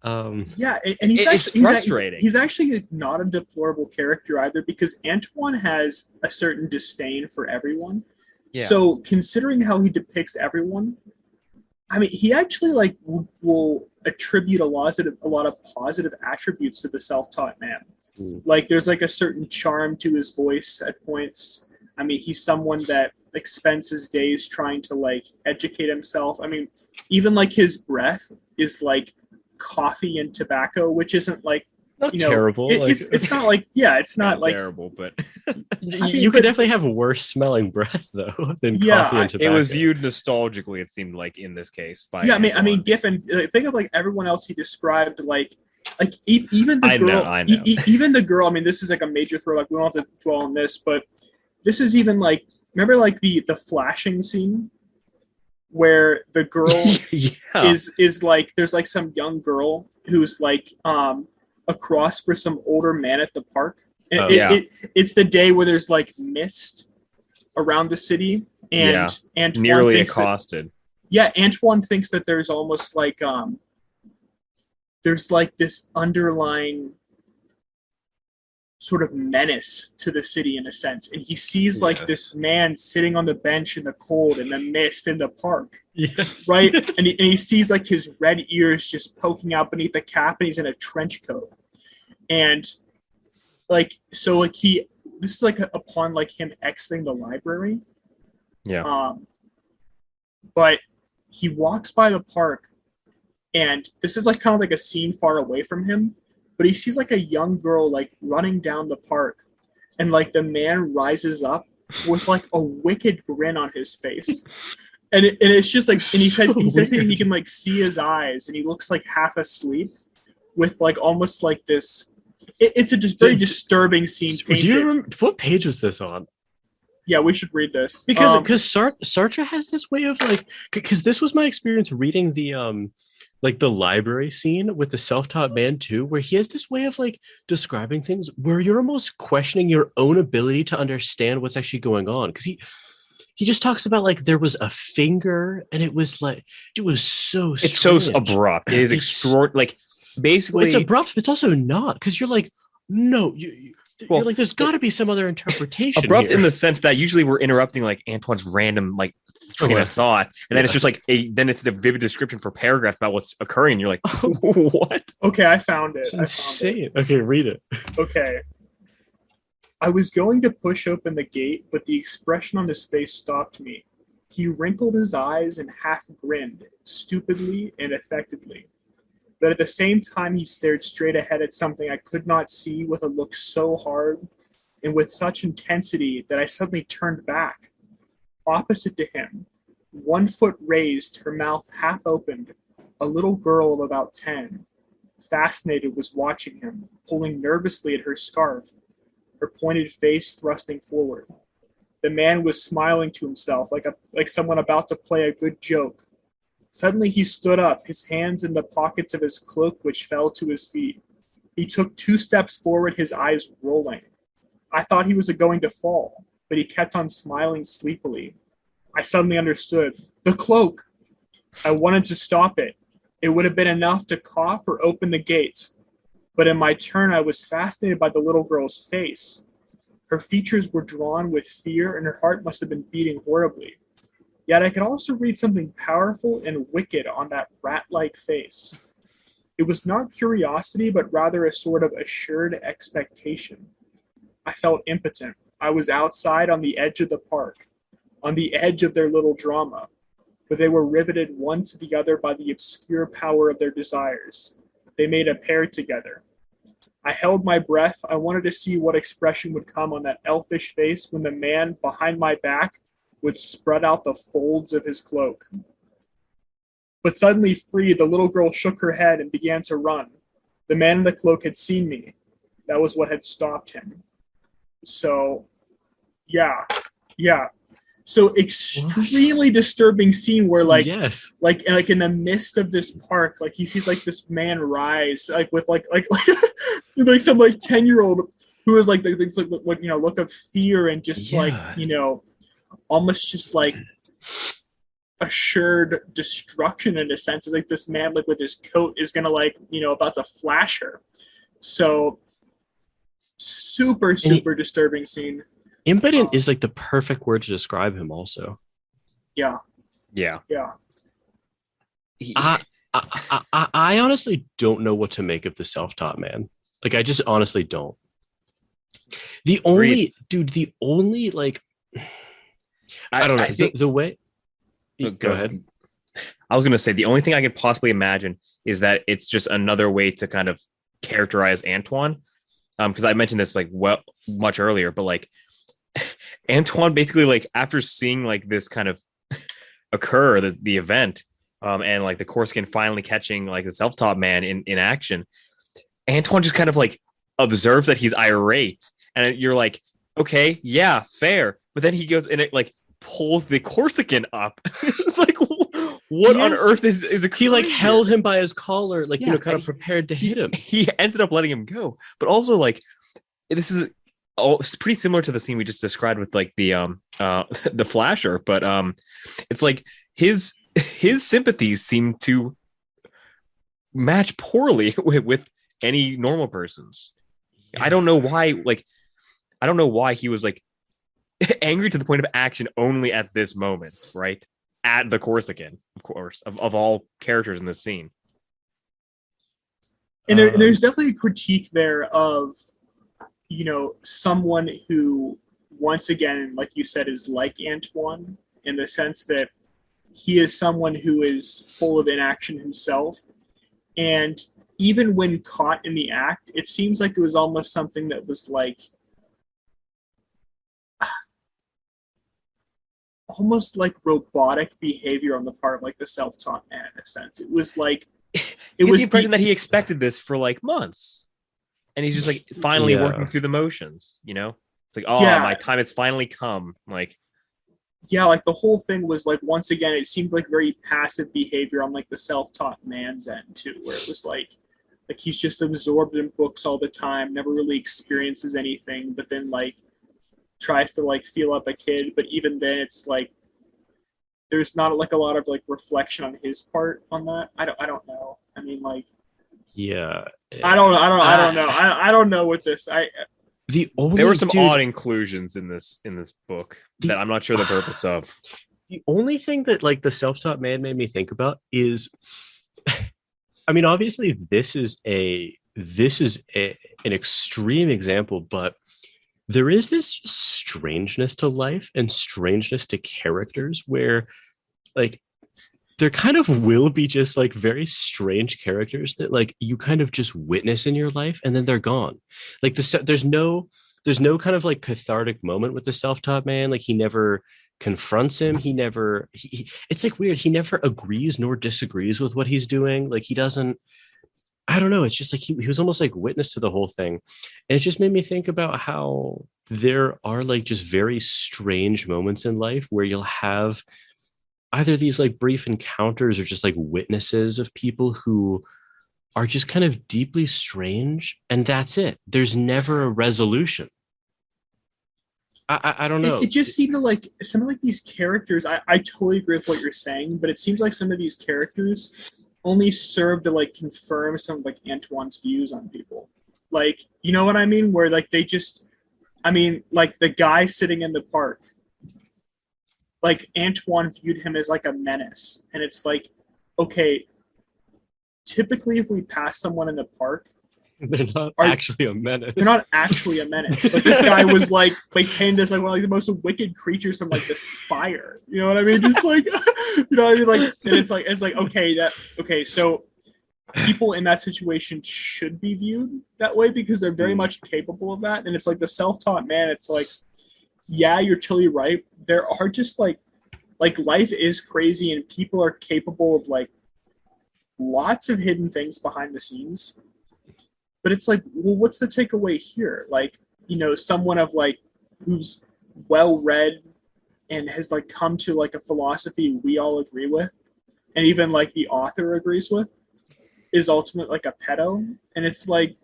S2: Yeah, and it's frustrating. He's actually not a deplorable character either, because Antoine has a certain disdain for everyone. Yeah. So considering how he depicts everyone, I mean, he actually like will attribute a lot of positive attributes to the self-taught man. Like, there's like a certain charm to his voice at points. I mean, he's someone that like spends his days trying to like educate himself. I mean, even like his breath is like coffee and tobacco, which isn't like
S1: not terrible.
S2: It's not like it's not like
S3: terrible, but
S1: you could definitely have worse smelling breath though than coffee and tobacco.
S3: It was viewed nostalgically, it seemed like, in this case. By
S2: I mean, Giffen. Think of like everyone else he described, like even the girl.
S3: I know.
S2: Even the girl. I mean, this is like a major throw. Like, we don't have to dwell on this, but this is even like, remember like the flashing scene where the girl is like, there's like some young girl who's like across for some older man at the park. It's the day where there's like mist around the city, and Antoine
S3: nearly accosted.
S2: Antoine thinks that there's almost like there's like this underlying sort of menace to the city in a sense, and he sees like this man sitting on the bench in the cold in the mist in the park. Right. And he sees like his red ears just poking out beneath the cap, and he's in a trench coat. And like, so like this is like upon like him exiting the library. But he walks by the park, and this is like kind of like a scene far away from him, but he sees like a young girl like running down the park, and like the man rises up with like a wicked grin on his face. And it's just like, and he says that he can like see his eyes, and he looks like half asleep with like almost like this. It's a just very disturbing scene.
S1: Do you remember what page was this on?
S2: Yeah, we should read this
S1: because Sartre has this way of like, because this was my experience reading the like the library scene with the self-taught man too, where he has this way of like describing things where you're almost questioning your own ability to understand what's actually going on, because he just talks about like there was a finger, and it was like it was so strange.
S3: It's so abrupt. It is extraordinary. Like basically,
S1: it's abrupt, but it's also not, because you're like, no, you're like, there's got to be some other interpretation.
S3: Abrupt
S1: here.
S3: In the sense that usually we're interrupting like Antoine's random like train of thought, and then it's just like then it's the vivid description for paragraphs about what's occurring. And you're like, what?
S2: Okay, I found it.
S1: It's insane. Okay, read it.
S2: Okay. I was going to push open the gate, but the expression on his face stopped me. He wrinkled his eyes and half grinned, stupidly and affectedly. But at the same time, he stared straight ahead at something I could not see with a look so hard and with such intensity that I suddenly turned back. Opposite to him, 1 foot raised, her mouth half opened, a little girl of about 10, fascinated, was watching him, pulling nervously at her scarf, her pointed face thrusting forward. The man was smiling to himself like someone about to play a good joke. Suddenly he stood up, his hands in the pockets of his cloak, which fell to his feet. He took 2 steps forward, his eyes rolling. I thought he was going to fall, but he kept on smiling sleepily. I suddenly understood. The cloak! I wanted to stop it. It would have been enough to cough or open the gate. But in my turn, I was fascinated by the little girl's face. Her features were drawn with fear, and her heart must have been beating horribly. Yet I could also read something powerful and wicked on that rat-like face. It was not curiosity, but rather a sort of assured expectation. I felt impotent. I was outside on the edge of the park, on the edge of their little drama, where they were riveted one to the other by the obscure power of their desires. They made a pair together. I held my breath. I wanted to see what expression would come on that elfish face when the man behind my back would spread out the folds of his cloak. But suddenly freed, the little girl shook her head and began to run. The man in the cloak had seen me. That was what had stopped him. So, yeah. So extremely disturbing scene where like in the midst of this park, like he sees like this man rise, like with like some like 10-year-old who is like look of fear and just like almost just like assured destruction in a sense. It's like this man like with his coat is gonna like about to flash her. So super disturbing scene.
S1: Impotent is like the perfect word to describe him also.
S2: Yeah.
S1: I honestly don't know what to make of the self-taught man. Like, I just honestly don't. The only like, I don't know. I think the way. Go ahead.
S3: I was going to say the only thing I could possibly imagine is that it's just another way to kind of characterize Antoine. Because I mentioned this like much earlier, but like Antoine basically like after seeing like this kind of occur, the event, and like the Corsican finally catching like the self-taught man in action, Antoine just kind of like observes that he's irate, and you're like, okay, yeah, fair. But then he goes and it like pulls the Corsican up. It's like, what on earth is
S1: he like held him by his collar, like kind of prepared to hit him.
S3: He ended up letting him go, but also like this is it's pretty similar to the scene we just described with like the flasher, but it's like his sympathies seem to match poorly with any normal person's. I don't know why he was like angry to the point of action only at this moment, right? At the Corsican, of course, of all characters in this scene.
S2: And there's definitely a critique there of, someone who, once again, like you said, is like Antoine in the sense that he is someone who is full of inaction himself. And even when caught in the act, it seems like it was almost something that was like, almost like robotic behavior on the part of like the self-taught man in a sense. It was like
S3: it was the impression that he expected this for like months, and he's just like finally working through the motions. You know, it's like, oh, my time has finally come. Like,
S2: yeah, like the whole thing was like, once again, it seemed like very passive behavior on like the self-taught man's end too, where it was like he's just absorbed in books all the time, never really experiences anything, but then like tries to like feel up a kid, but even then it's like there's not like a lot of like reflection on his part on that. I don't know. I mean, like, I don't know. I don't know what this.
S3: There were some odd inclusions in this book that I'm not sure the purpose of.
S1: The only thing that like the self-taught man made me think about is, I mean, obviously this is an extreme example, but there is this strangeness to life and strangeness to characters where like there kind of will be just like very strange characters that like you kind of just witness in your life and then they're gone. Like there's no kind of like cathartic moment with the self-taught man. Like he never confronts him. It's like weird. He never agrees nor disagrees with what he's doing. Like he doesn't, I don't know. It's just like he was almost like witness to the whole thing. And it just made me think about how there are like just very strange moments in life where you'll have either these like brief encounters or just like witnesses of people who are just kind of deeply strange. And that's it. There's never a resolution. I don't know.
S2: It just seemed to like some of like these characters. I totally agree with what you're saying, but it seems like some of these characters only serve to like confirm some of like Antoine's views on people. Like, you know what I mean? Where like they just, I mean, like the guy sitting in the park, like Antoine viewed him as like a menace. And it's like, okay, typically if we pass someone in the park,
S1: they're not actually a menace.
S2: They're not actually a menace. But this guy was like painted as like one of like, the most wicked creatures from like the Spire. You know what I mean? Just like, you know what I mean? Like, and it's like okay, so people in that situation should be viewed that way because they're very much capable of that. And it's like the self-taught man. It's like, yeah, you're totally right. There are just like life is crazy and people are capable of like lots of hidden things behind the scenes. But it's like, well, what's the takeaway here? Like, you know, someone of like who's well read and has like come to like a philosophy we all agree with, and even like the author agrees with, is ultimately like a pedo. And it's like,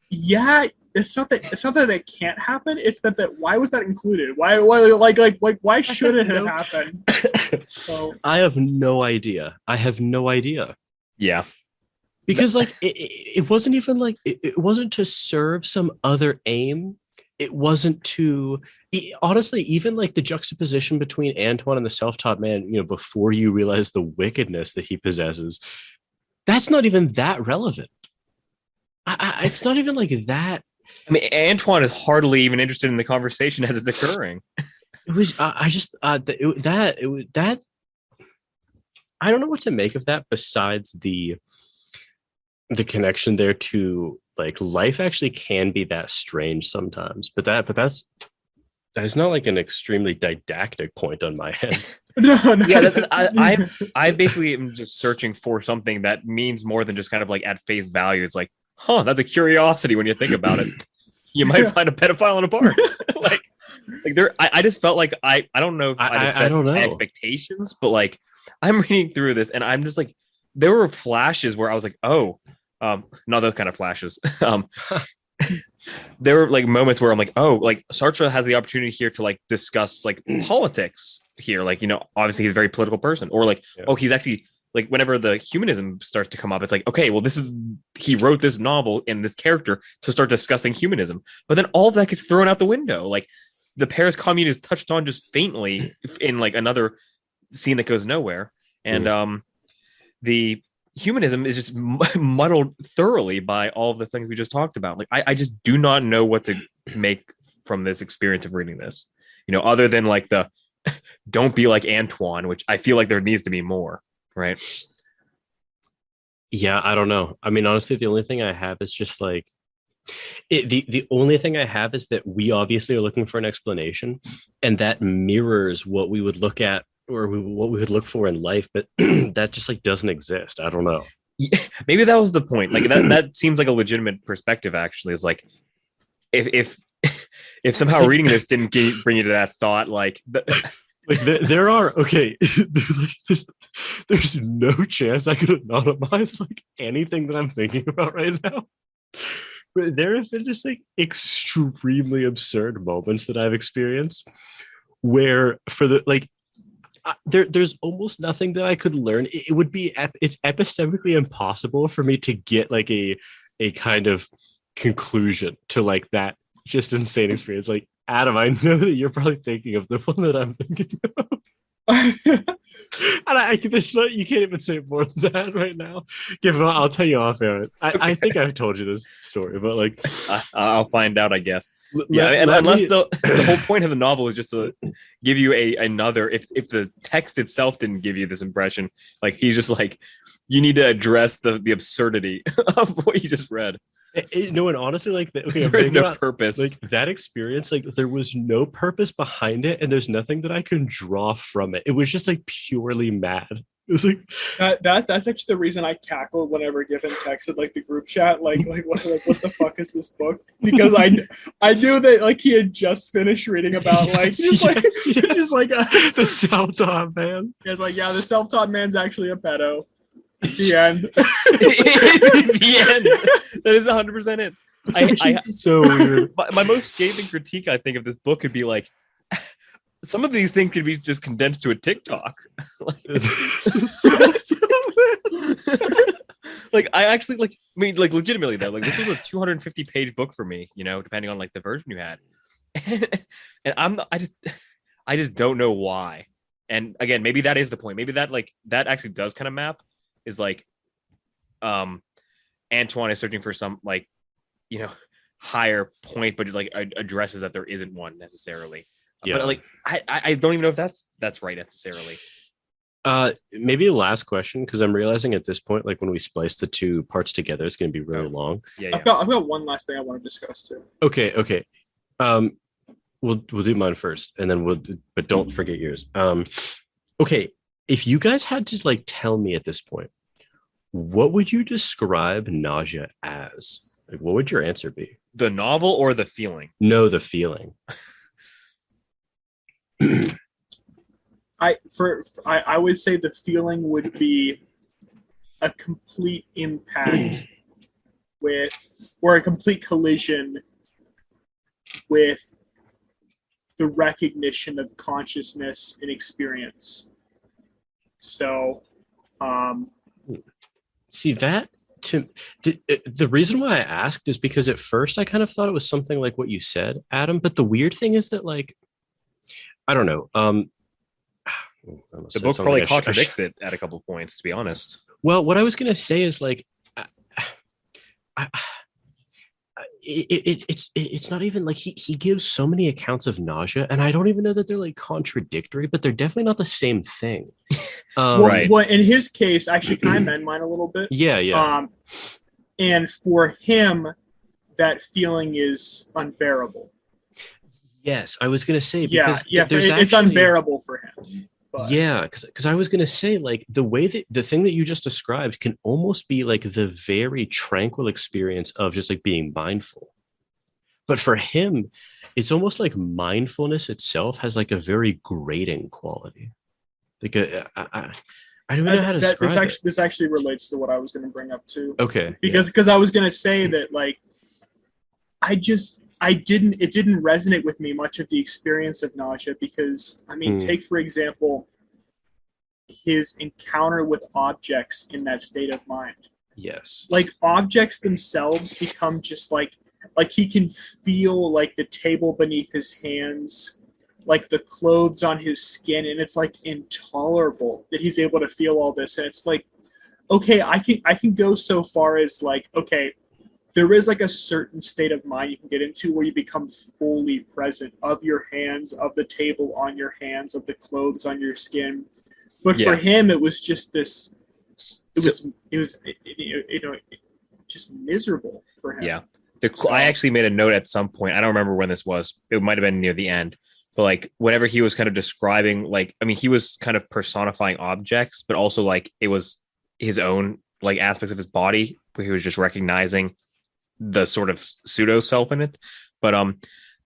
S2: yeah, it's not that it can't happen. It's that why was that included? Why why should it have happened? So
S1: I have no idea.
S3: Yeah.
S1: Because like it wasn't even like it wasn't to serve some other aim. It wasn't to honestly, even like the juxtaposition between Antoine and the self-taught man, you know, before you realize the wickedness that he possesses, that's not even that relevant. It's not even like that.
S3: I mean, Antoine is hardly even interested in the conversation as it's occurring.
S1: It was that I don't know what to make of that besides the connection there to like life actually can be that strange sometimes, but that's not like an extremely didactic point on my end.
S2: No.
S3: Yeah, I basically am just searching for something that means more than just kind of like at face value. It's like, huh, that's a curiosity when you think about it. You might find a pedophile in a park. like there, I just felt like I don't know if I just set expectations, but like I'm reading through this and I'm just like, there were flashes where I was like, oh, not those kind of flashes. There were like moments where I'm like, oh, like Sartre has the opportunity here to like discuss like politics here. Like, you know, obviously he's a very political person, or like, oh, he's actually like, whenever the humanism starts to come up, it's like, okay, well, he wrote this novel and this character to start discussing humanism. But then all of that gets thrown out the window. Like the Paris Commune is touched on just faintly in like another scene that goes nowhere. And the humanism is just muddled thoroughly by all of the things we just talked about. Like I just do not know what to make from this experience of reading this, you know, other than like the don't be like Antoine, which I feel like there needs to be more, right?
S1: Yeah, I don't know. I mean, honestly, the only thing I have is just like The only thing I have is that we obviously are looking for an explanation, and that mirrors what we would look at or what we would look for in life, but that just like doesn't exist. I don't know.
S3: Yeah, maybe that was the point. Like that seems like a legitimate perspective. Actually, is like if somehow reading this didn't bring you to that thought, like
S1: there are okay. There's no chance I could anonymize like anything that I'm thinking about right now. But there have been just like extremely absurd moments that I've experienced where for the like there's almost nothing that I could learn. It would be it's epistemically impossible for me to get like a kind of conclusion to like that just insane experience. Like Adam, I know that you're probably thinking of the one that I'm thinking of. And I there's not, you can't even say more than that right now. I'll tell you off air. I think I've told you this story, but like
S3: I'll find out, I guess. Unless the whole point of the novel is just to give you another. If the text itself didn't give you this impression, like he's just like, you need to address the absurdity of what you just read.
S1: No, and honestly, like
S3: there's no purpose.
S1: Like that experience, like there was no purpose behind it, and there's nothing that I can draw from it. It was just like purely mad. It was like
S2: that's actually the reason I cackled whenever Giffen texted like the group chat, what the fuck is this book? Because I knew that like he had just finished reading about
S1: just like the self-taught man.
S2: He was like, yeah, the self-taught man's actually a pedo. The end.
S3: The end. That is 100% it.
S1: It's so weird.
S3: My most scathing critique, I think, of this book could be like, some of these things could be just condensed to a TikTok. Like I actually legitimately though, like this was a 250-page book for me, depending on like the version you had. And I just don't know why. And again, maybe that is the point. Maybe that actually does kind of map. Is like Antoine is searching for some like higher point, but like addresses that there isn't one necessarily. But like I don't even know if that's right necessarily.
S1: Maybe the last question, because I'm realizing at this point, like when we splice the two parts together, it's going to be really long.
S2: Yeah. I've got one last thing I want to discuss too.
S1: Okay. We'll do mine first, and then but don't forget yours. Okay. If you guys had to like tell me at this point, what would you describe nausea as? Like, what would your answer be?
S3: The novel or the feeling?
S1: No, the feeling.
S2: I would say the feeling would be a complete impact or a complete collision with the recognition of consciousness and experience. So,
S1: see that the reason why I asked is because at first I kind of thought it was something like what you said, Adam. But the weird thing is that, like, I don't know.
S3: The book probably contradicts it at a couple of points, to be honest.
S1: Well, what I was going to say is like, it's not even like he gives so many accounts of nausea, and I don't even know that they're like contradictory, but they're definitely not the same thing.
S2: Right. Well, in his case, actually, can I amend mine a little bit?
S1: Yeah.
S2: And for him, that feeling is unbearable.
S1: Yes, I was going to say because
S2: it's unbearable for him. But.
S1: Yeah, because I was going to say, like, the way that the thing that you just described can almost be like the very tranquil experience of just like being mindful. But for him, it's almost like mindfulness itself has like a very grating quality. Like I don't know how to describe it.
S2: This actually relates to what I was going to bring up too.
S1: Okay.
S2: Because I was going to say that, like, it didn't resonate with me much of the experience of nausea because, I mean, take, for example, his encounter with objects in that state of mind.
S1: Yes.
S2: Like, objects themselves become just like he can feel like the table beneath his hands, like the clothes on his skin, and it's like intolerable that he's able to feel all this. And it's like, okay, I can go so far as like, okay, there is like a certain state of mind you can get into where you become fully present of your hands, of the table on your hands, of the clothes on your skin. But for him, it was just this. It was just miserable for him.
S3: Yeah. I actually made a note at some point. I don't remember when this was. It might have been near the end. But like whenever he was kind of describing, like, I mean, he was kind of personifying objects, but also like it was his own like aspects of his body where he was just recognizing the sort of pseudo self in it. But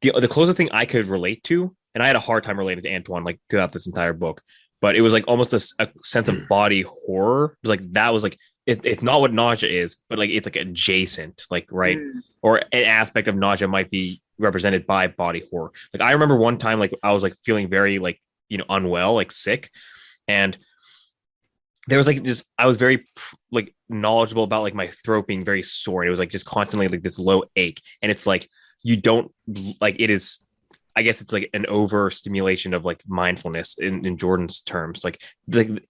S3: the closest thing I could relate to, and I had a hard time relating to Antoine like throughout this entire book, but it was like almost a sense of body horror. It was like that was like it's not what nausea is, but like it's like adjacent, like right, or an aspect of nausea might be represented by body horror. Like I remember one time, like I was like feeling very like unwell, like sick, and there was like just I was very like knowledgeable about like my throat being very sore. It was like just constantly like this low ache, and it's like you don't like it is. I guess it's like an overstimulation of like mindfulness in Jordan's terms. Like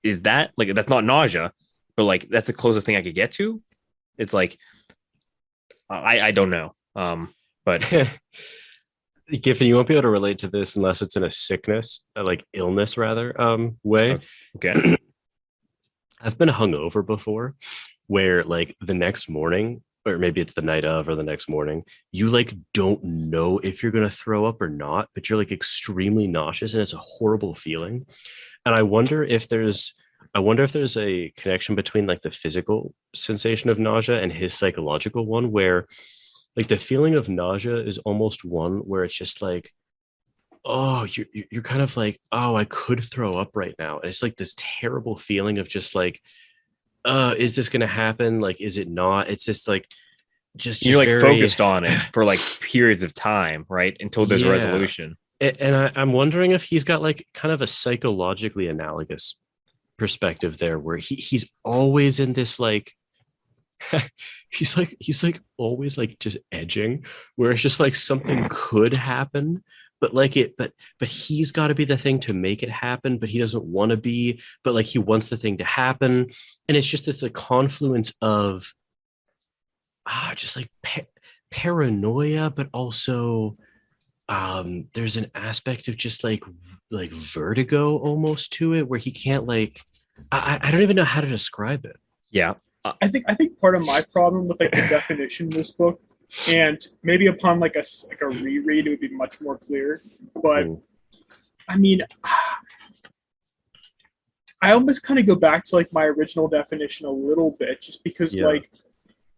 S3: is that like that's not nausea, but like that's the closest thing I could get to. It's like I don't know. But
S1: Giffen, you won't be able to relate to this unless it's in a sickness, like illness rather, way.
S3: Okay.
S1: I've been hungover before where like the next morning, or maybe it's the night of or the next morning, you like don't know if you're going to throw up or not, but you're like extremely nauseous and it's a horrible feeling. And I wonder if there's a connection between like the physical sensation of nausea and his psychological one, where like the feeling of nausea is almost one where it's just like, oh, you're kind of like, oh, I could throw up right now. And it's like this terrible feeling of just like, is this gonna happen? Like, is it not? It's just like
S3: you're like
S1: very
S3: focused on it for like periods of time, right? Until there's a resolution.
S1: And I'm wondering if he's got like kind of a psychologically analogous perspective there, where he's always in this like he's like always like just edging, where it's just like something could happen, but like but he's got to be the thing to make it happen, but he doesn't want to be, but like he wants the thing to happen. And it's just this like confluence of just like paranoia, but also there's an aspect of just like vertigo almost to it, where he can't like I don't even know how to describe it.
S3: Yeah.
S2: I think part of my problem with like the definition of this book, and maybe upon like a reread, it would be much more clear. But I mean, I almost kind of go back to like my original definition a little bit, just because like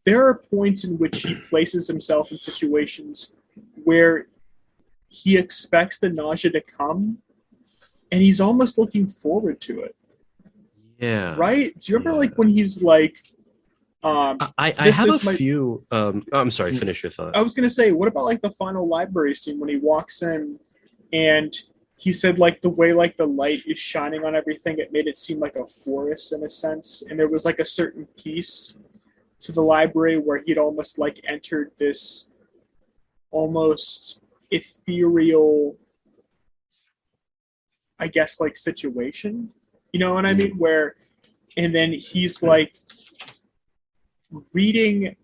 S2: there are points in which he places himself in situations where he expects the nausea to come, and he's almost looking forward to it.
S1: Yeah.
S2: Right? Do you remember like when he's like,
S1: I have a few. I'm sorry. Finish your thought.
S2: I was gonna say, what about like the final library scene when he walks in, and he said like the way like the light is shining on everything, it made it seem like a forest in a sense, and there was like a certain piece to the library where he'd almost like entered this almost ethereal, I guess, like situation. You know what I mean? Where, and then he's like reading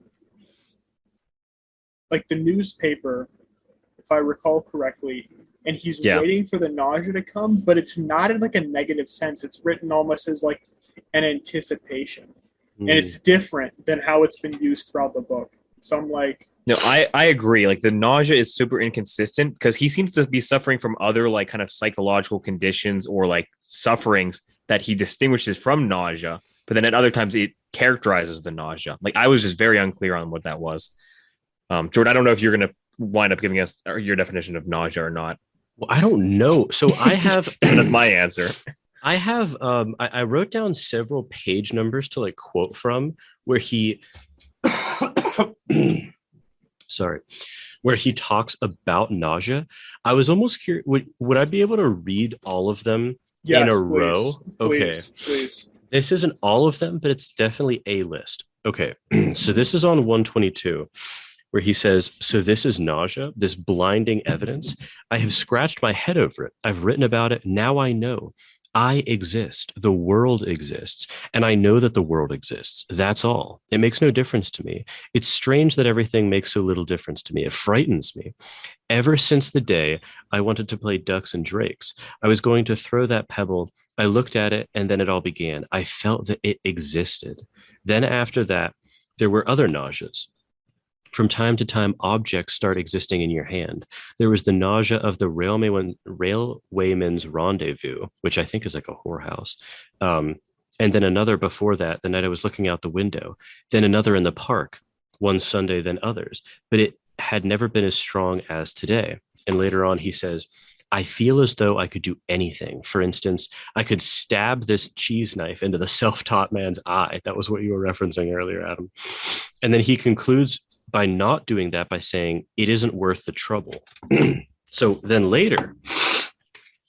S2: like the newspaper, if I recall correctly, and he's waiting for the nausea to come, but it's not in like a negative sense. It's written almost as like an anticipation. And it's different than how it's been used throughout the book. So I'm like,
S3: no, I agree. Like the nausea is super inconsistent because he seems to be suffering from other like kind of psychological conditions or like sufferings that he distinguishes from nausea, but then at other times it characterizes the nausea. Like I was just very unclear on what that was. Jordan, I don't know if you're going to wind up giving us your definition of nausea or not.
S1: Well, I don't know. So I have
S3: that's my answer.
S1: I have I wrote down several page numbers to like quote from where he where he talks about nausea. I was almost curious, would I be able to read all of them in a row? Okay.
S2: Please.
S1: This isn't all of them, but it's definitely a list. Okay. So this is on 122, where he says, so this is nausea, this blinding evidence. I have scratched my head over it. I've written about it. Now I know. I exist. The world exists. And I know that the world exists. That's all. It makes no difference to me. It's strange that everything makes so little difference to me. It frightens me. Ever since the day I wanted to play ducks and drakes, I was going to throw that pebble. I looked at it, and then it all began. I felt that it existed. Then after that, there were other nauseas. From time to time, objects start existing in your hand. There was the nausea of the railwayman's rendezvous, which I think is like a whorehouse. And then another before that, the night I was looking out the window. Then another in the park, one Sunday, then others. But it had never been as strong as today. And later on, he says, I feel as though I could do anything. For instance, I could stab this cheese knife into the self-taught man's eye. That was what you were referencing earlier, Adam. And then he concludes by not doing that by saying, it isn't worth the trouble. So then later,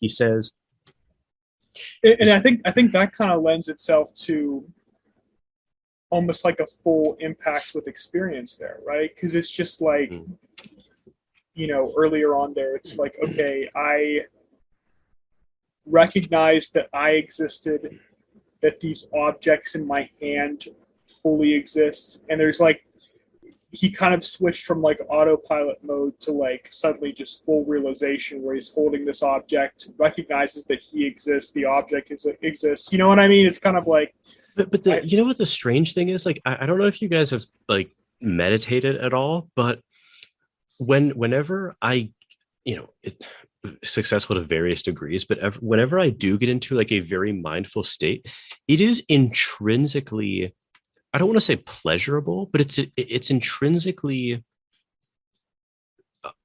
S1: he says...
S2: And I think that kind of lends itself to almost like a full impact with experience there, right? Because it's just like... You know, earlier on there, it's like, okay, I recognized that I existed, that these objects in my hand fully exist. And there's like, he kind of switched from like autopilot mode to like suddenly just full realization where he's holding this object, recognizes that he exists, the object exists. You know what I mean? It's kind of like...
S1: But you know what the strange thing is? Like, I don't know if you guys have like meditated at all, but whenever I, successful to various degrees, but whenever I do get into like a very mindful state, it is intrinsically, I don't want to say pleasurable, but it's intrinsically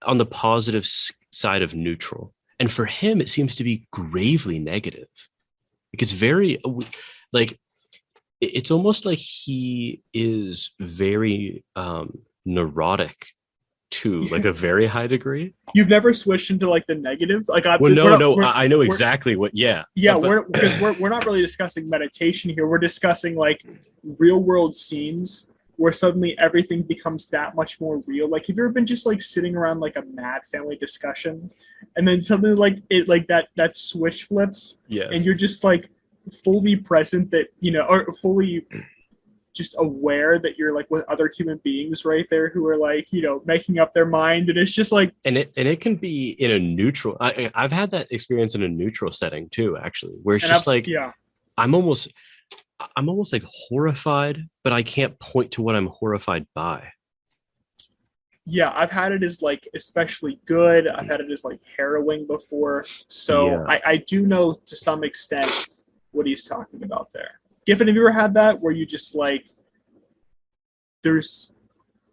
S1: on the positive side of neutral. And for him, it seems to be gravely negative. Like it's very, like, it's almost like he is very neurotic to like a very high degree.
S2: You've never switched into like the negative? Like
S1: I know exactly what. Yeah.
S2: Because we're not really discussing meditation here. We're discussing like real world scenes where suddenly everything becomes that much more real. Like, have you ever been just like sitting around like a mad family discussion, and then suddenly like it like that switch flips,
S1: yes,
S2: and you're just like fully present, that or fully just aware that you're like with other human beings right there who are like making up their mind, and it's just like,
S1: and it can be in a neutral. I've had that experience in a neutral setting too, actually, where it's just I'm almost like horrified, but I can't point to what I'm horrified by.
S2: Yeah, I've had it as like especially good. I've had it as like harrowing before, so yeah. I do know to some extent what he's talking about there. Giffen, have you ever had that where you just like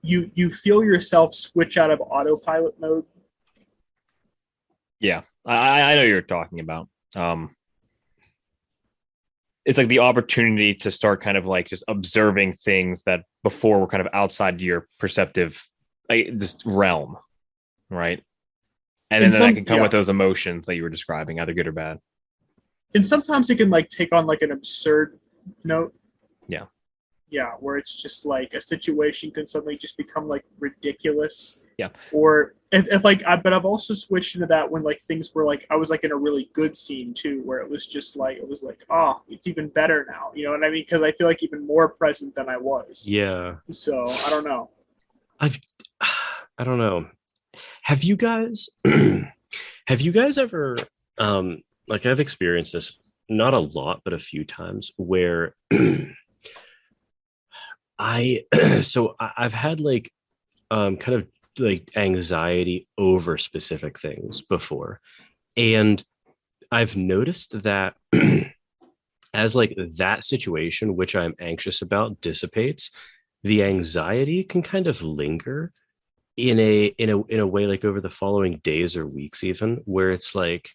S2: you feel yourself switch out of autopilot mode?
S3: Yeah, I know what you're talking about. It's like the opportunity to start kind of like just observing things that before were kind of outside your perceptive, like this realm, right? And then that can come with those emotions that you were describing, either good or bad.
S2: And sometimes it can like take on like an absurd note. Yeah, where it's just like a situation can suddenly just become like ridiculous.
S3: Yeah.
S2: Or if like, but I've also switched into that when like things were like, I was like in a really good scene too, where it was just like, it was like, oh, it's even better now. You know what I mean? Because I feel like even more present than I was.
S1: Yeah.
S2: So I don't know.
S1: I don't know. Have you guys ever like, I've experienced this, not a lot, but a few times, where I've had like kind of like anxiety over specific things before, and I've noticed that as like that situation which I'm anxious about dissipates, the anxiety can kind of linger in a way, like over the following days or weeks, even, where it's like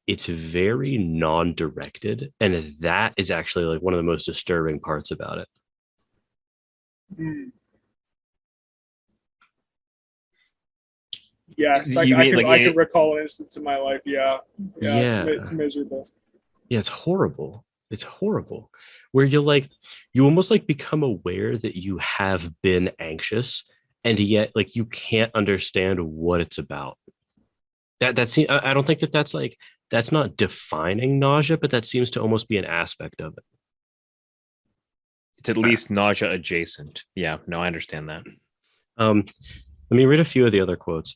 S1: it's very non-directed, and that is actually like one of the most disturbing parts about it.
S2: Yeah, I can recall an instance in my life. Yeah. It's miserable.
S1: Yeah, it's horrible. It's horrible. Where you almost like become aware that you have been anxious, and yet like you can't understand what it's about. That seems, I don't think that's like, that's not defining nausea, but that seems to almost be an aspect of it.
S3: It's at least nausea adjacent. Yeah, no, I understand that.
S1: Let me read a few of the other quotes.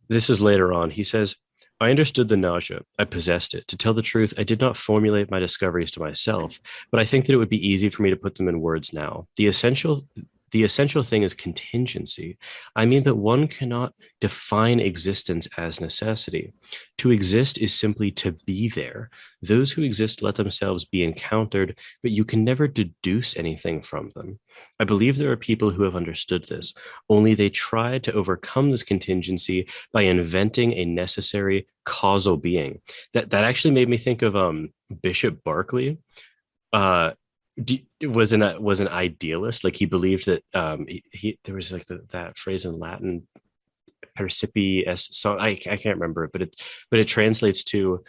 S1: This is later on. He says, I understood the nausea. I possessed it. To tell the truth, I did not formulate my discoveries to myself, but I think that it would be easy for me to put them in words now. The essential The essential thing is contingency. I mean that one cannot define existence as necessity. To exist is simply to be there. Those who exist let themselves be encountered, but you can never deduce anything from them. I believe there are people who have understood this, only they tried to overcome this contingency by inventing a necessary causal being. That actually made me think of Bishop Berkeley. Was an idealist. Like he believed that he there was like that phrase in Latin, percipi es. So I can't remember it, but it translates to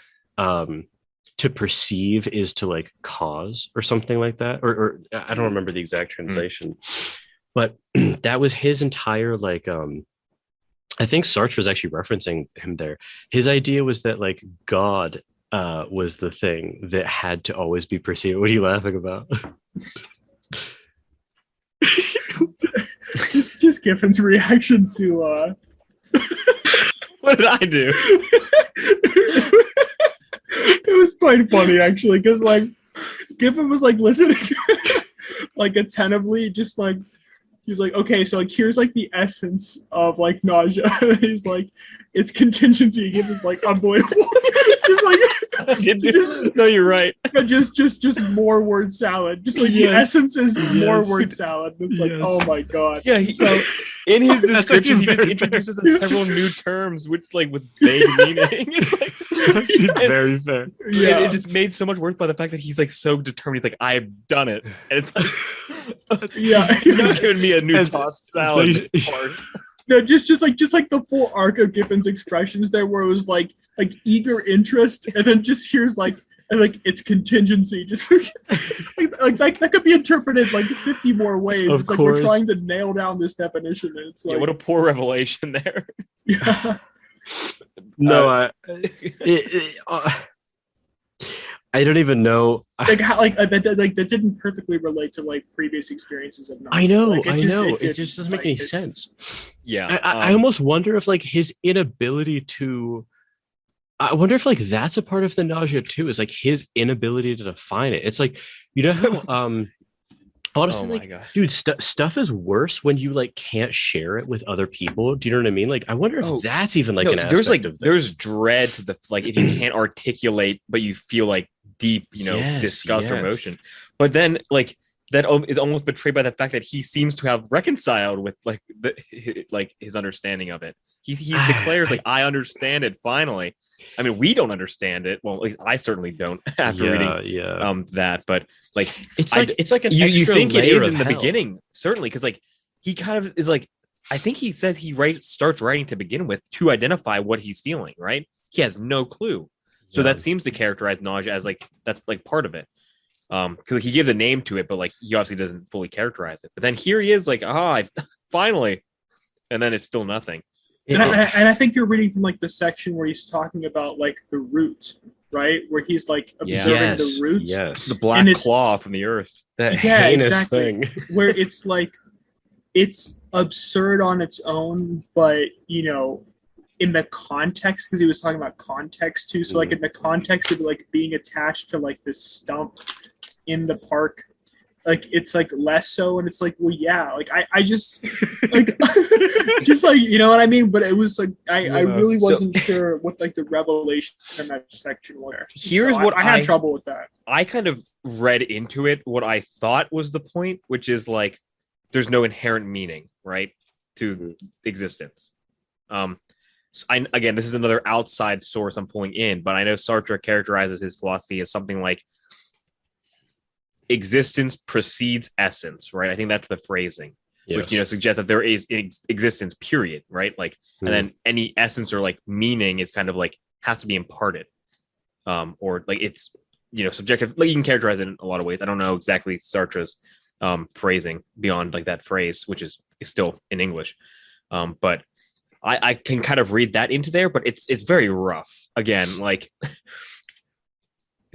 S1: perceive is to like cause or something like that, or I don't remember the exact translation, but that was his entire like I think Sartre was actually referencing him there. His idea was that like God was the thing that had to always be perceived. What are you laughing about?
S2: just Giffin's reaction to
S3: what did I do?
S2: It was quite funny actually, because like Giffen was like listening like attentively, just like he's like, okay, so like here's like the essence of like nausea. He's like, it's contingency. Giffin's like, unbelievable. Just like
S3: no, you're right.
S2: Just more word salad. Just like the essence is more word salad. It's like, oh my god.
S3: Yeah. So in his description, he just introduces several new terms, which like with vague meaning.
S1: Very fair.
S3: Yeah. It just made so much worse by the fact that he's like so determined. He's like, I've done it, and it's like,
S2: yeah,
S3: you're giving me a new tossed salad.
S2: No, just like the full arc of Giffin's expressions there, where it was like eager interest, and then just here's like it's contingency, just like that could be interpreted like 50 more ways.
S1: Of
S2: it's like
S1: course.
S2: We're trying to nail down this definition, and it's like
S3: what a poor revelation there.
S2: Yeah.
S1: No, I don't even know.
S2: Like how that didn't perfectly relate to like previous experiences of nausea.
S1: I know,
S2: like,
S1: it just doesn't make any sense.
S3: Yeah,
S1: I almost wonder if like his inability to. I wonder if like that's a part of the nausea too. Is like his inability to define it. It's like how honestly, dude, stuff is worse when you like can't share it with other people. Do you know what I mean? Like, I wonder if that's even like an aspect of this.
S3: There's dread to the like if you can't articulate, but you feel like deep, disgust or emotion. But then like that is almost betrayed by the fact that he seems to have reconciled with like his understanding of it. He declares like, I understand it finally. I mean, we don't understand it. Well, at least I certainly don't after reading that. But like,
S1: it's like an
S3: you
S1: extra
S3: think it
S1: layer
S3: is
S1: of
S3: in the
S1: hell.
S3: beginning, certainly, because like he kind of is like, I think he says he starts writing to begin with to identify what he's feeling. Right? He has no clue, so that seems to characterize nausea as like that's like part of it. Because he gives a name to it, but like he obviously doesn't fully characterize it. But then here he is, like, finally, and then it's still nothing.
S2: And I think you're reading from like the section where he's talking about like the root, right? Where he's like observing the roots.
S1: Yes,
S3: the black claw from the earth.
S1: That heinous thing.
S2: Where it's like it's absurd on its own, but in the context, because he was talking about context too. So like in the context of like being attached to like this stump in the park, like it's like less so, and it's like, well, yeah, like I just like just like what I mean. But it was like I really wasn't sure what like the revelation in that section was.
S3: Here's what
S2: I had trouble with that. I
S3: kind of read into it what I thought was the point, which is like there's no inherent meaning, right, to existence. Again, this is another outside source I'm pulling in, but I know Sartre characterizes his philosophy as something like existence precedes essence, right? I think that's the phrasing, which suggests that there is existence, period, right? Like, and then any essence or like meaning is kind of like has to be imparted, or like it's subjective. Like you can characterize it in a lot of ways. I don't know exactly Sartre's phrasing beyond like that phrase, which is still in English, but I can kind of read that into there, but it's very rough. Again, like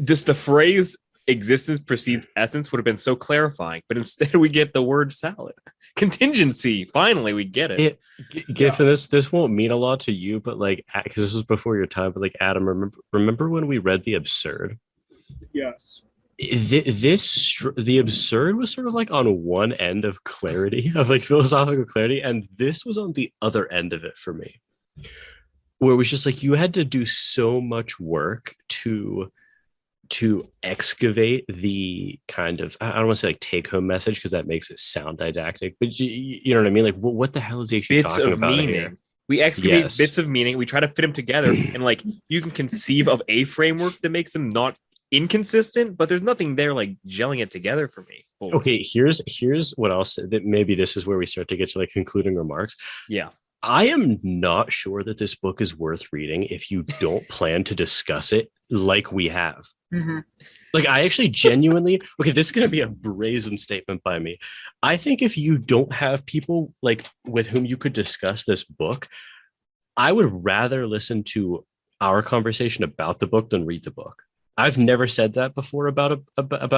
S3: just the phrase existence precedes essence would have been so clarifying, but instead we get the word salad. Contingency. Finally, we get it.
S1: Giffen, this won't mean a lot to you, but like, because this was before your time, but like, Adam, remember when we read The Absurd?
S2: Yes.
S1: The absurd was sort of like on one end of clarity, of like philosophical clarity, and this was on the other end of it for me, where it was just like you had to do so much work to excavate the kind of, I don't want to say like take home message because that makes it sound didactic, but you know what I mean? Like what the hell is he actually
S3: bits
S1: talking
S3: of
S1: about
S3: meaning
S1: here?
S3: We excavate
S1: Yes.
S3: bits of meaning, we try to fit them together, and like you can conceive of a framework that makes them not inconsistent, but there's nothing there like gelling it together for me fully.
S1: Okay, here's what I'll say, that maybe this is where we start to get to like concluding remarks.
S3: Yeah,
S1: I am not sure that this book is worth reading if you don't plan to discuss it like we have.
S2: Mm-hmm.
S1: Like, I actually genuinely, okay, this is going to be a brazen statement by me. I think if you don't have people like with whom you could discuss this book, I would rather listen to our conversation about the book than read the book. I've never said that before about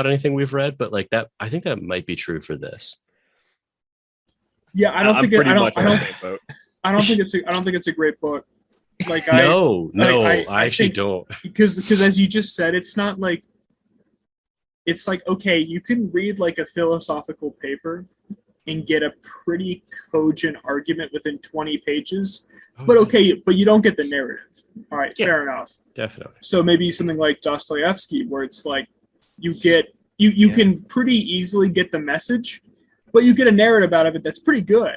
S1: anything we've read, but like that, I think that might be true for this.
S2: Yeah, I don't think it's a great book. Like I
S1: actually don't.
S2: Because as you just said, it's not like, it's like, okay, you can read like a philosophical paper and get a pretty cogent argument within 20 pages. But okay, but you don't get the narrative. All right, fair enough.
S1: Definitely.
S2: So maybe something like Dostoevsky, where it's like you can pretty easily get the message, but you get a narrative out of it that's pretty good.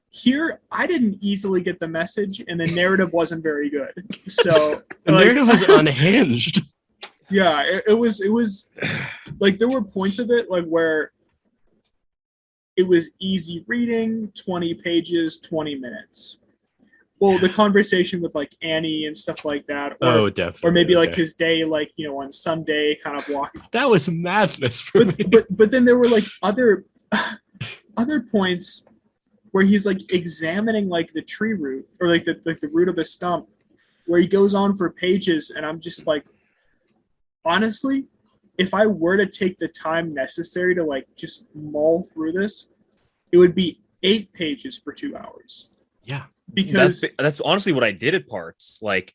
S2: Here, I didn't easily get the message, and the narrative wasn't very good. So
S1: the narrative was unhinged.
S2: Yeah, it was like there were points of it like where it was easy reading, 20 pages, 20 minutes. Well, the conversation with like Annie and stuff like that,
S1: definitely,
S2: or maybe like his day, like on Sunday, kind of walking.
S1: That was madness for me.
S2: But then there were like other points where he's like examining like the tree root or like the root of a stump, where he goes on for pages, and I'm just like, honestly, if I were to take the time necessary to like just mull through this, it would be 8 pages for 2 hours.
S1: Yeah,
S2: because
S3: that's honestly what I did at parts. Like,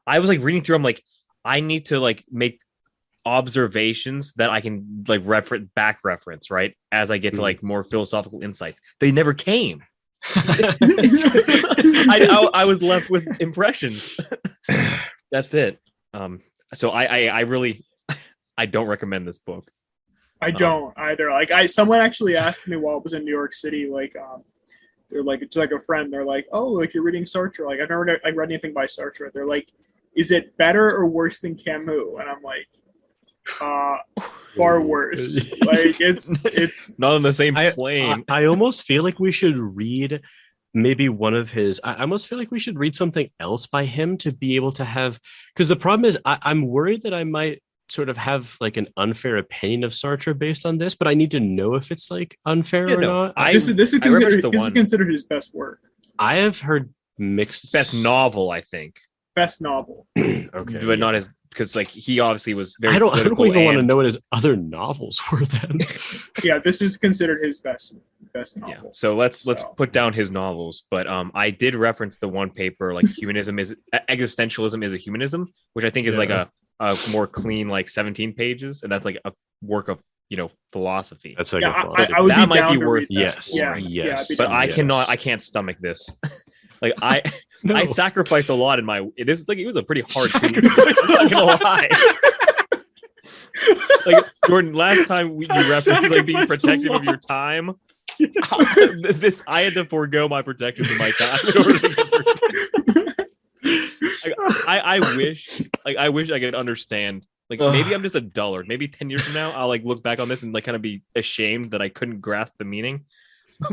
S3: I was like reading through. I'm like, I need to like make observations that I can like reference right as I get to like more philosophical insights. They never came. I was left with impressions. That's it. So I really I don't recommend this book.
S2: I don't either. Like someone actually asked me while I was in New York City, like they're like, it's like a friend, they're like, oh, like you're reading Sartre. Like I've never read anything by Sartre. They're like, is it better or worse than Camus? And I'm like, far worse. Like it's
S3: not on the same plane.
S1: I almost feel like we should read maybe one of his. I almost feel like we should read something else by him to be able to have, because the problem is I'm worried that I might sort of have like an unfair opinion of Sartre based on this, but I need to know if it's like unfair or not.
S2: This is considered his best work.
S1: I have heard mixed.
S3: Best novel, I think.
S2: Best novel.
S1: Okay,
S3: but not as, because like he obviously was very.
S1: I don't even want to know what his other novels were then.
S2: Yeah, this is considered his best novel.
S3: Yeah. So let's put down his novels. But I did reference the one paper like existentialism is a humanism, which I think is like a more clean like 17 pages, and that's like a work of philosophy.
S1: That's like
S2: that might be worth
S1: yes.
S3: But I can't stomach this. Like I sacrificed a lot in my. It was a pretty hard. I'm not gonna lie. Like Jordan, last time you referenced like being protective of your time. I had to forego my protection of my time in order to I wish I could understand. Like maybe I'm just a dullard. Maybe 10 years from now I'll like look back on this and like kind of be ashamed that I couldn't grasp the meaning.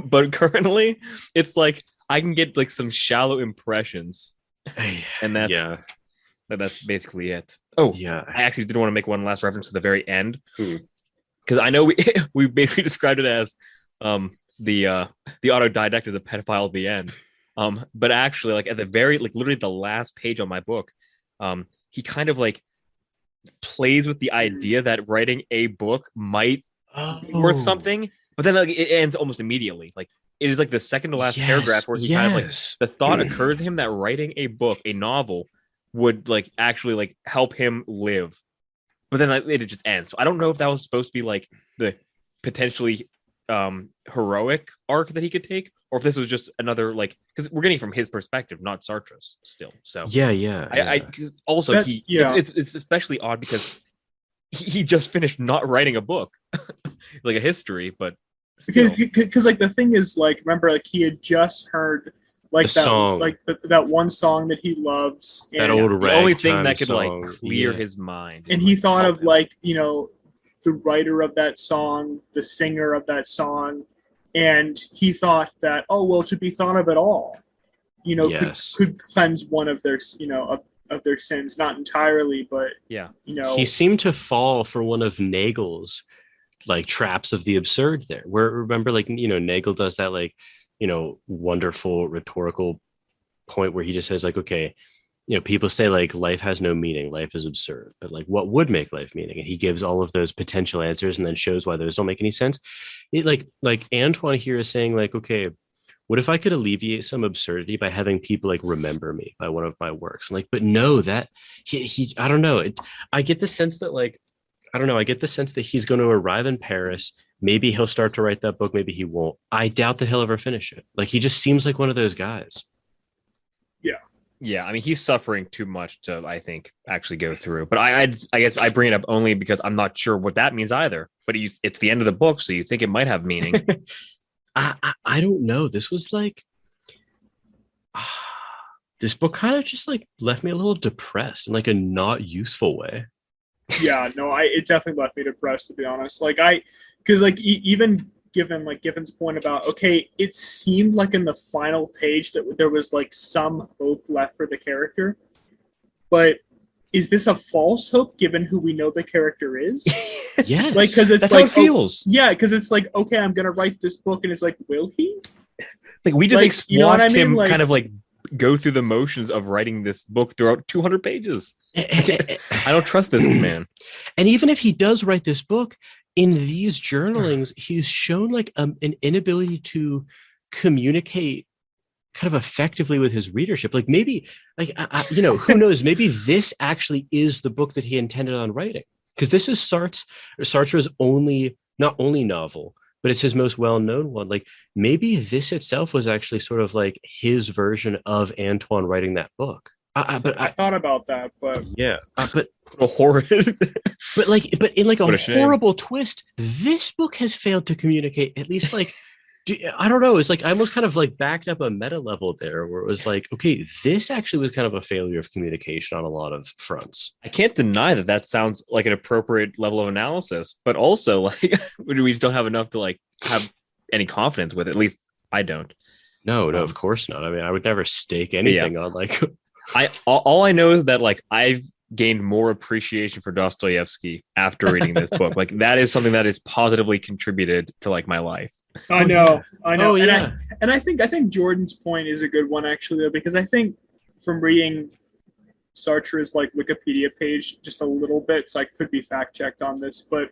S3: But currently it's like I can get like some shallow impressions, and that's basically it. Oh yeah, I actually did want to make one last reference to the very end, because I know we basically described it as the autodidact is a pedophile at the end, but actually like at the very like literally the last page on my book, he kind of like plays with the idea that writing a book might be worth something, but then like it ends almost immediately. Like it is like the second to last paragraph where he kind of like the thought occurs to him that writing a book, a novel, would like actually like help him live. but then it just ends. So I don't know if that was supposed to be like the potentially heroic arc that he could take, or if this was just another, like, because we're getting from his perspective, not Sartre's still. So I also it's especially odd because he just finished not writing a book, like a history, but
S2: because like the thing is, like, remember, like he had just heard like that
S1: song,
S2: like that one song that he loves,
S1: that old
S3: the only thing that could
S1: song,
S3: like clear his mind,
S2: and he thought of like, you know, the writer of that song, the singer of that song, and he thought that, oh well, to be thought of at all, you know, could cleanse one of their, you know, of their sins, not entirely, but
S3: yeah,
S2: you know,
S1: he seemed to fall for one of Nagel's like traps of the absurd there, where, remember, like, you know, Nagel does that, like, you know, wonderful rhetorical point where he just says, like, okay, you know, people say like life has no meaning, life is absurd, but like what would make life meaning? And he gives all of those potential answers and then shows why those don't make any sense. It like Antoine here is saying, like, okay, what if I could alleviate some absurdity by having people like remember me by one of my works? Like, but no, that he I don't know. I get the sense that, like, I don't know. I get the sense that he's going to arrive in Paris. Maybe he'll start to write that book. Maybe he won't. I doubt that he'll ever finish it. Like, he just seems like one of those guys.
S3: Yeah. I mean, he's suffering too much to, I think, actually go through. But I guess I bring it up only because I'm not sure what that means either. But it's the end of the book, so you think it might have meaning.
S1: I don't know. This was like, this book kind of just like left me a little depressed in like a not useful way.
S2: Yeah, no, it definitely left me depressed, to be honest. Like because like even given like Given's point about, okay, it seemed like in the final page that there was like some hope left for the character, but is this a false hope given who we know the character is?
S1: Yeah,
S2: like, because it's
S3: that's
S2: like,
S3: how it feels.
S2: Yeah, because it's like, okay, I'm gonna write this book, and it's like, will he?
S3: Like, we just
S2: like, you know what I mean?
S3: him
S2: like,
S3: kind of like go through the motions of writing this book throughout 200 pages. I don't trust this man.
S1: And even if he does write this book, in these journalings, he's shown like an inability to communicate kind of effectively with his readership. Like, maybe, like, you know, who knows? Maybe this actually is the book that he intended on writing, because this is Sartre's not only novel, but it's his most well-known one. Like, maybe this itself was actually sort of like his version of Antoine writing that book. But I
S2: thought about that, but
S1: yeah, but
S3: a horrid,
S1: but in like a horrible twist, this book has failed to communicate. At least, like, I don't know. It's like I almost kind of like backed up a meta level there, where it was like, okay, this actually was kind of a failure of communication on a lot of fronts.
S3: I can't deny that sounds like an appropriate level of analysis, but also like we just don't have enough to like have any confidence with it. At least I don't.
S1: No, of course not. I mean, I would never stake anything on like.
S3: All I know is that like I've gained more appreciation for Dostoevsky after reading this book. Like, that is something that is positively contributed to like my life.
S2: I know.
S1: Oh, yeah.
S2: And I think Jordan's point is a good one, actually, though, because I think from reading Sartre's like Wikipedia page just a little bit, so I could be fact checked on this, but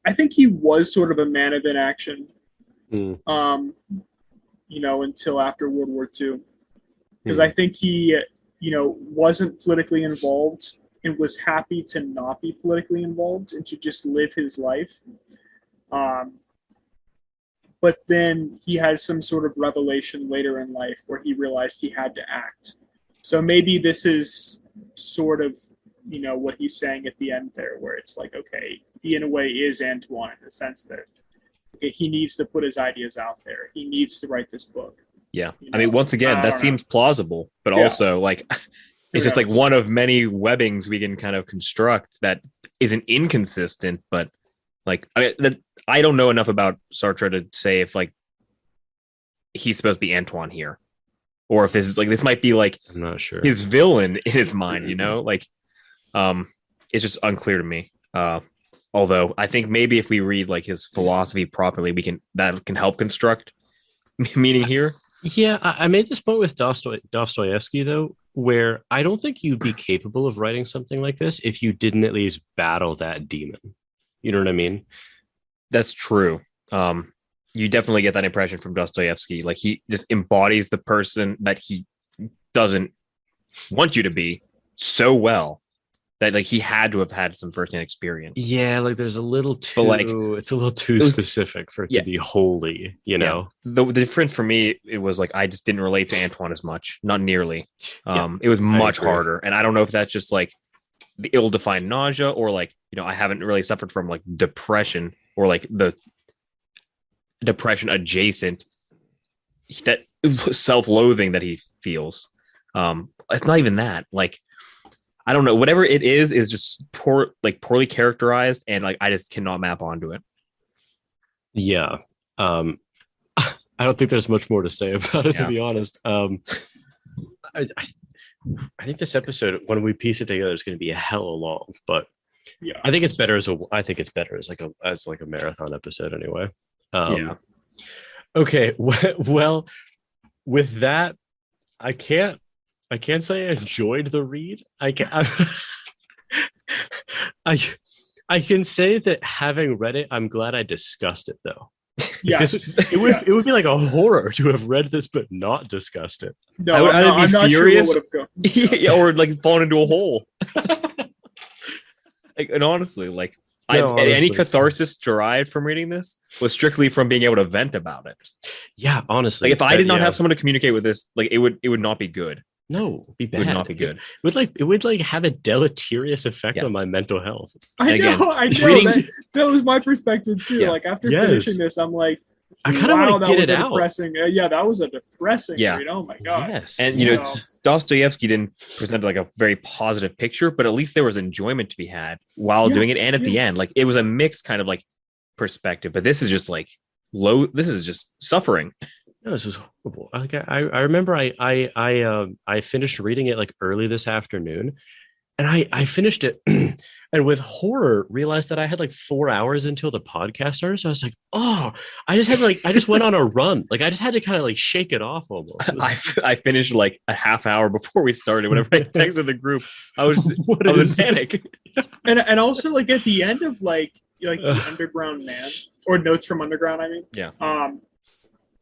S2: I think he was sort of a man of inaction. You know, until after World War II, because I think he, you know, wasn't politically involved and was happy to not be politically involved and to just live his life. But then he had some sort of revelation later in life where he realized he had to act. So maybe this is sort of, you know, what he's saying at the end there, where it's like, okay, he in a way is Antoine in the sense that, okay, he needs to put his ideas out there. He needs to write this book.
S3: Yeah. You know? I mean, once again, that seems plausible, but also like it's just like one of many webbings we can kind of construct that isn't inconsistent, but like I don't know enough about Sartre to say if like he's supposed to be Antoine here, or if this might be like,
S1: I'm not sure,
S3: his villain in his mind, you know, like it's just unclear to me. Although I think maybe if we read like his philosophy properly, that can help construct meaning here.
S1: Yeah, I made this point with Dostoevsky, though, where I don't think you'd be capable of writing something like this if you didn't at least battle that demon. You know what I mean?
S3: That's true. You definitely get that impression from Dostoevsky. Like, he just embodies the person that he doesn't want you to be so well that like he had to have had some firsthand experience.
S1: Yeah, like there's a little too, like, it's a little too specific for it to be wholly, you know.
S3: The difference for me, it was like I just didn't relate to Antoine as much, not nearly. It was much harder, and I don't know if that's just like the ill-defined nausea, or like, you know, I haven't really suffered from like depression, or like the depression adjacent that self-loathing that he feels. It's not even that, like, I don't know, whatever it is just poorly characterized, and like I just cannot map onto it.
S1: Yeah. I don't think there's much more to say about it, to be honest. I think this episode, when we piece it together, is going to be a hell of long, but I think it's better as like a marathon episode anyway. Okay. Well, with that, I can't say I enjoyed the read. I can say that having read it, I'm glad I discussed it though.
S2: Yes,
S1: it would be like a horror to have read this but not discussed it.
S2: No, I'm not furious,
S3: sure or like fallen into a hole. Like, and honestly, like any catharsis derived from reading this was strictly from being able to vent about it.
S1: Yeah, honestly,
S3: like if I did not have someone to communicate with this, like it would not be good.
S1: No, it'd be bad.
S3: It would not be good.
S1: It would have a deleterious effect on my mental health.
S2: I know. Reading... That was my perspective too. Like after finishing this, I'm like,
S1: I kind of want to get it out.
S2: Depressing. Yeah, that was a depressing read. Oh my god.
S1: Yes.
S3: And you know, Dostoevsky didn't present like a very positive picture, but at least there was enjoyment to be had while doing it, and at the end, like it was a mixed kind of like perspective. But this is just like this is just suffering.
S1: No, this was horrible. Like I remember I finished reading it like early this afternoon, and I finished it and with horror realized that I had like 4 hours until the podcast started. So I was like, oh, I just went on a run. Like I just had to kind of like shake it off almost.
S3: I finished like a half hour before we started. Whenever I texted the group, I was in panic.
S2: And also like at the end of like the Underground Man, or Notes from Underground, I mean.
S3: Yeah.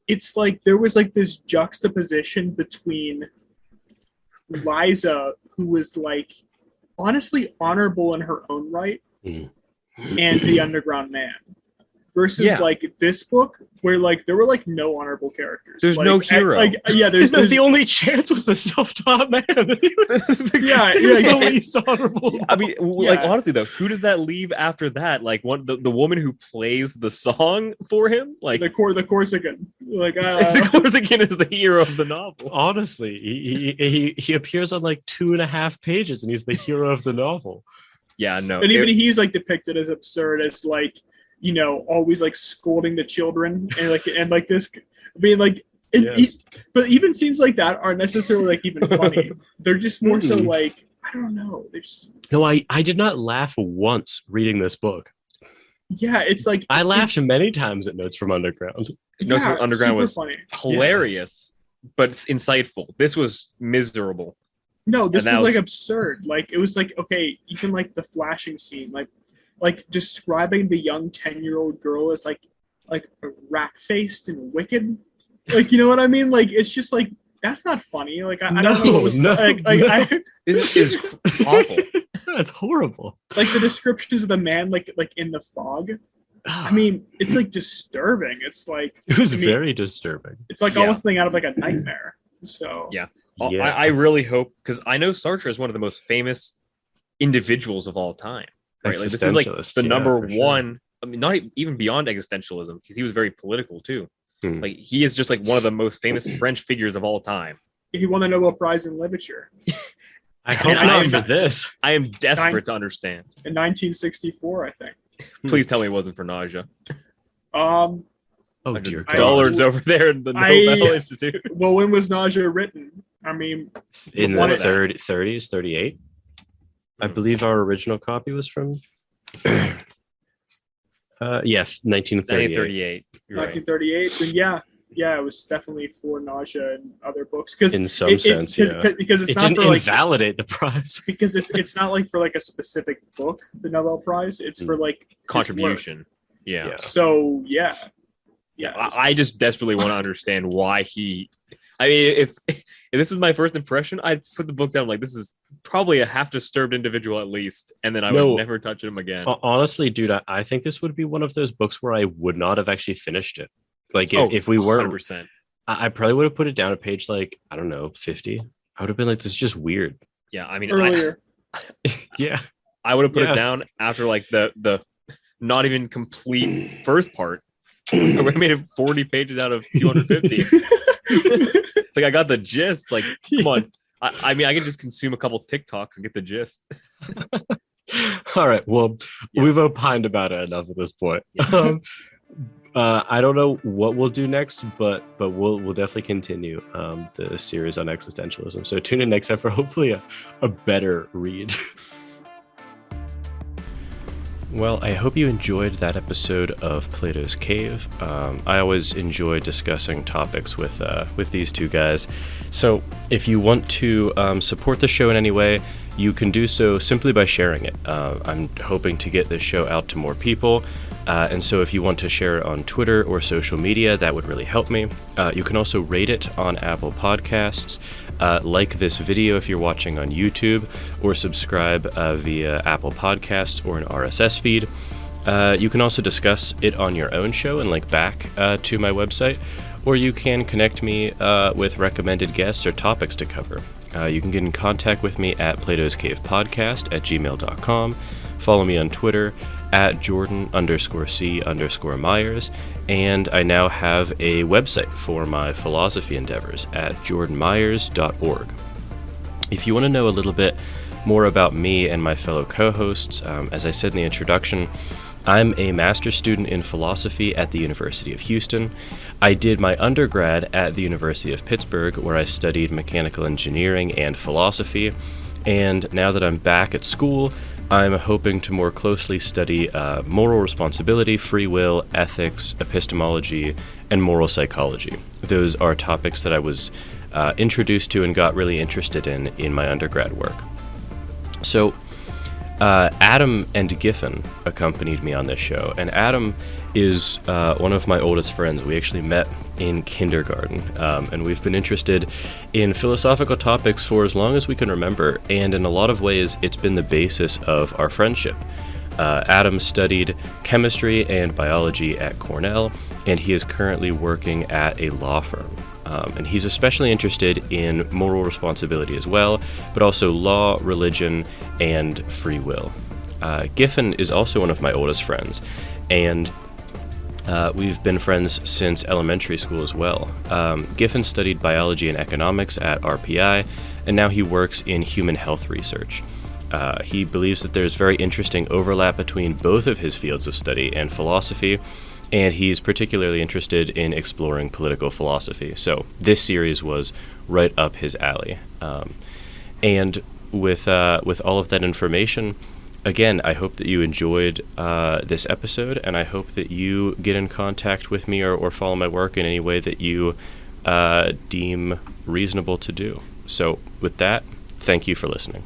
S2: It's like there was like this juxtaposition between Liza, who was like honestly honorable in her own right, and the Underground Man, versus like this book where like there were like no honorable characters.
S3: There's
S2: like,
S3: no hero.
S2: There's
S1: the only chance was the self-taught man.
S2: the
S1: least honorable.
S3: I mean, like honestly though, who does that leave after that? Like the woman who plays the song for him, like
S2: the Corsican. Like
S3: the Corsican is the hero of the novel.
S1: Honestly, he appears on like 2.5 pages, and he's the hero of the novel.
S3: Yeah, no,
S2: and even he's like depicted as absurd as like, you know, always like scolding the children and like this being like, but even scenes like that aren't necessarily like even funny. They're just more so like, I don't know. They're just...
S1: No, I did not laugh once reading this book.
S2: Yeah, it's like
S1: I laughed many times at Notes from Underground.
S3: Notes from Underground was
S2: funny.
S3: Hilarious, but insightful. This was miserable.
S2: No, this was like absurd. Like it was like, okay, even like the flashing scene, like describing the young 10-year-old girl as like rat-faced and wicked. Like, you know what I mean? Like it's just like, that's not funny. Like I don't know what was
S3: This is awful.
S1: That's horrible.
S2: Like the descriptions of the man like in the fog. I mean, it's like disturbing. It's like
S1: it was very disturbing.
S2: It's like almost something out of like a nightmare. So
S3: I really hope, because I know Sartre is one of the most famous individuals of all time. Right, like this is like the number one. Sure. I mean, not even beyond existentialism, because he was very political too. Like he is just like one of the most famous French figures of all time.
S2: He won the Nobel Prize in Literature.
S1: I hope not for this.
S3: I am desperate to understand.
S2: In 1964, I think.
S3: Please tell me it wasn't for Nausea.
S1: Oh dear God.
S3: Dullards over there in the Nobel Institute.
S2: Well, when was Nausea written? I mean,
S1: in the 30s, 38. I believe our original copy was from. Yes, 1938.
S2: 1938. Then yeah, it was definitely for Nausea and other books, because
S1: in some sense,
S2: because it's not
S1: didn't
S2: for
S1: invalidate the prize,
S2: because it's not like for like a specific book, the Nobel Prize. It's for like
S3: contribution. Yeah.
S2: So yeah.
S3: I just desperately want to understand why I mean, if this is my first impression, I'd put the book down like this is probably a half disturbed individual at least, and then I would never touch him again.
S1: Honestly, dude, I think this would be one of those books where I would not have actually finished it. Like if we were,
S3: 100%.
S1: I probably would have put it down at page like, I don't know, 50. I would have been like, this is just weird.
S3: Yeah, I mean,
S2: earlier.
S1: Yeah,
S3: I would have put it down after like the not even complete first part. I would have made it 40 pages out of 250. Like I got the gist. Like, come on. I mean, I can just consume a couple TikToks and get the gist.
S1: All right. Well, we've opined about it enough at this point. I don't know what we'll do next, but we'll definitely continue the series on existentialism. So tune in next time for hopefully a better read. Well, I hope you enjoyed that episode of Plato's Cave. I always enjoy discussing topics with these two guys. So if you want to support the show in any way, you can do so simply by sharing it. I'm hoping to get this show out to more people. And so if you want to share it on Twitter or social media, that would really help me. You can also rate it on Apple Podcasts, like this video if you're watching on YouTube, or subscribe via Apple Podcasts or an RSS feed. You can also discuss it on your own show and link back to my website, or you can connect me with recommended guests or topics to cover. You can get in contact with me at platoscavepodcast@gmail.com. Follow me on Twitter at Jordan_C_Myers, and I now have a website for my philosophy endeavors at jordanmyers.org. If you want to know a little bit more about me and my fellow co-hosts, as I said in the introduction, I'm a master's student in philosophy at the University of Houston. I did my undergrad at the University of Pittsburgh, where I studied mechanical engineering and philosophy, and now that I'm back at school, I'm hoping to more closely study moral responsibility, free will, ethics, epistemology, and moral psychology. Those are topics that I was introduced to and got really interested in my undergrad work. So Adam and Giffen accompanied me on this show, and Adam is one of my oldest friends. We actually met in kindergarten, and we've been interested in philosophical topics for as long as we can remember, and in a lot of ways it's been the basis of our friendship. Adam studied chemistry and biology at Cornell, and he is currently working at a law firm. And he's especially interested in moral responsibility as well, but also law, religion, and free will. Giffen is also one of my oldest friends, and we've been friends since elementary school as well. Giffen studied biology and economics at RPI, and now he works in human health research. He believes that there's very interesting overlap between both of his fields of study and philosophy, and he's particularly interested in exploring political philosophy. So this series was right up his alley. And with all of that information, again, I hope that you enjoyed this episode, and I hope that you get in contact with me or follow my work in any way that you deem reasonable to do. So with that, thank you for listening.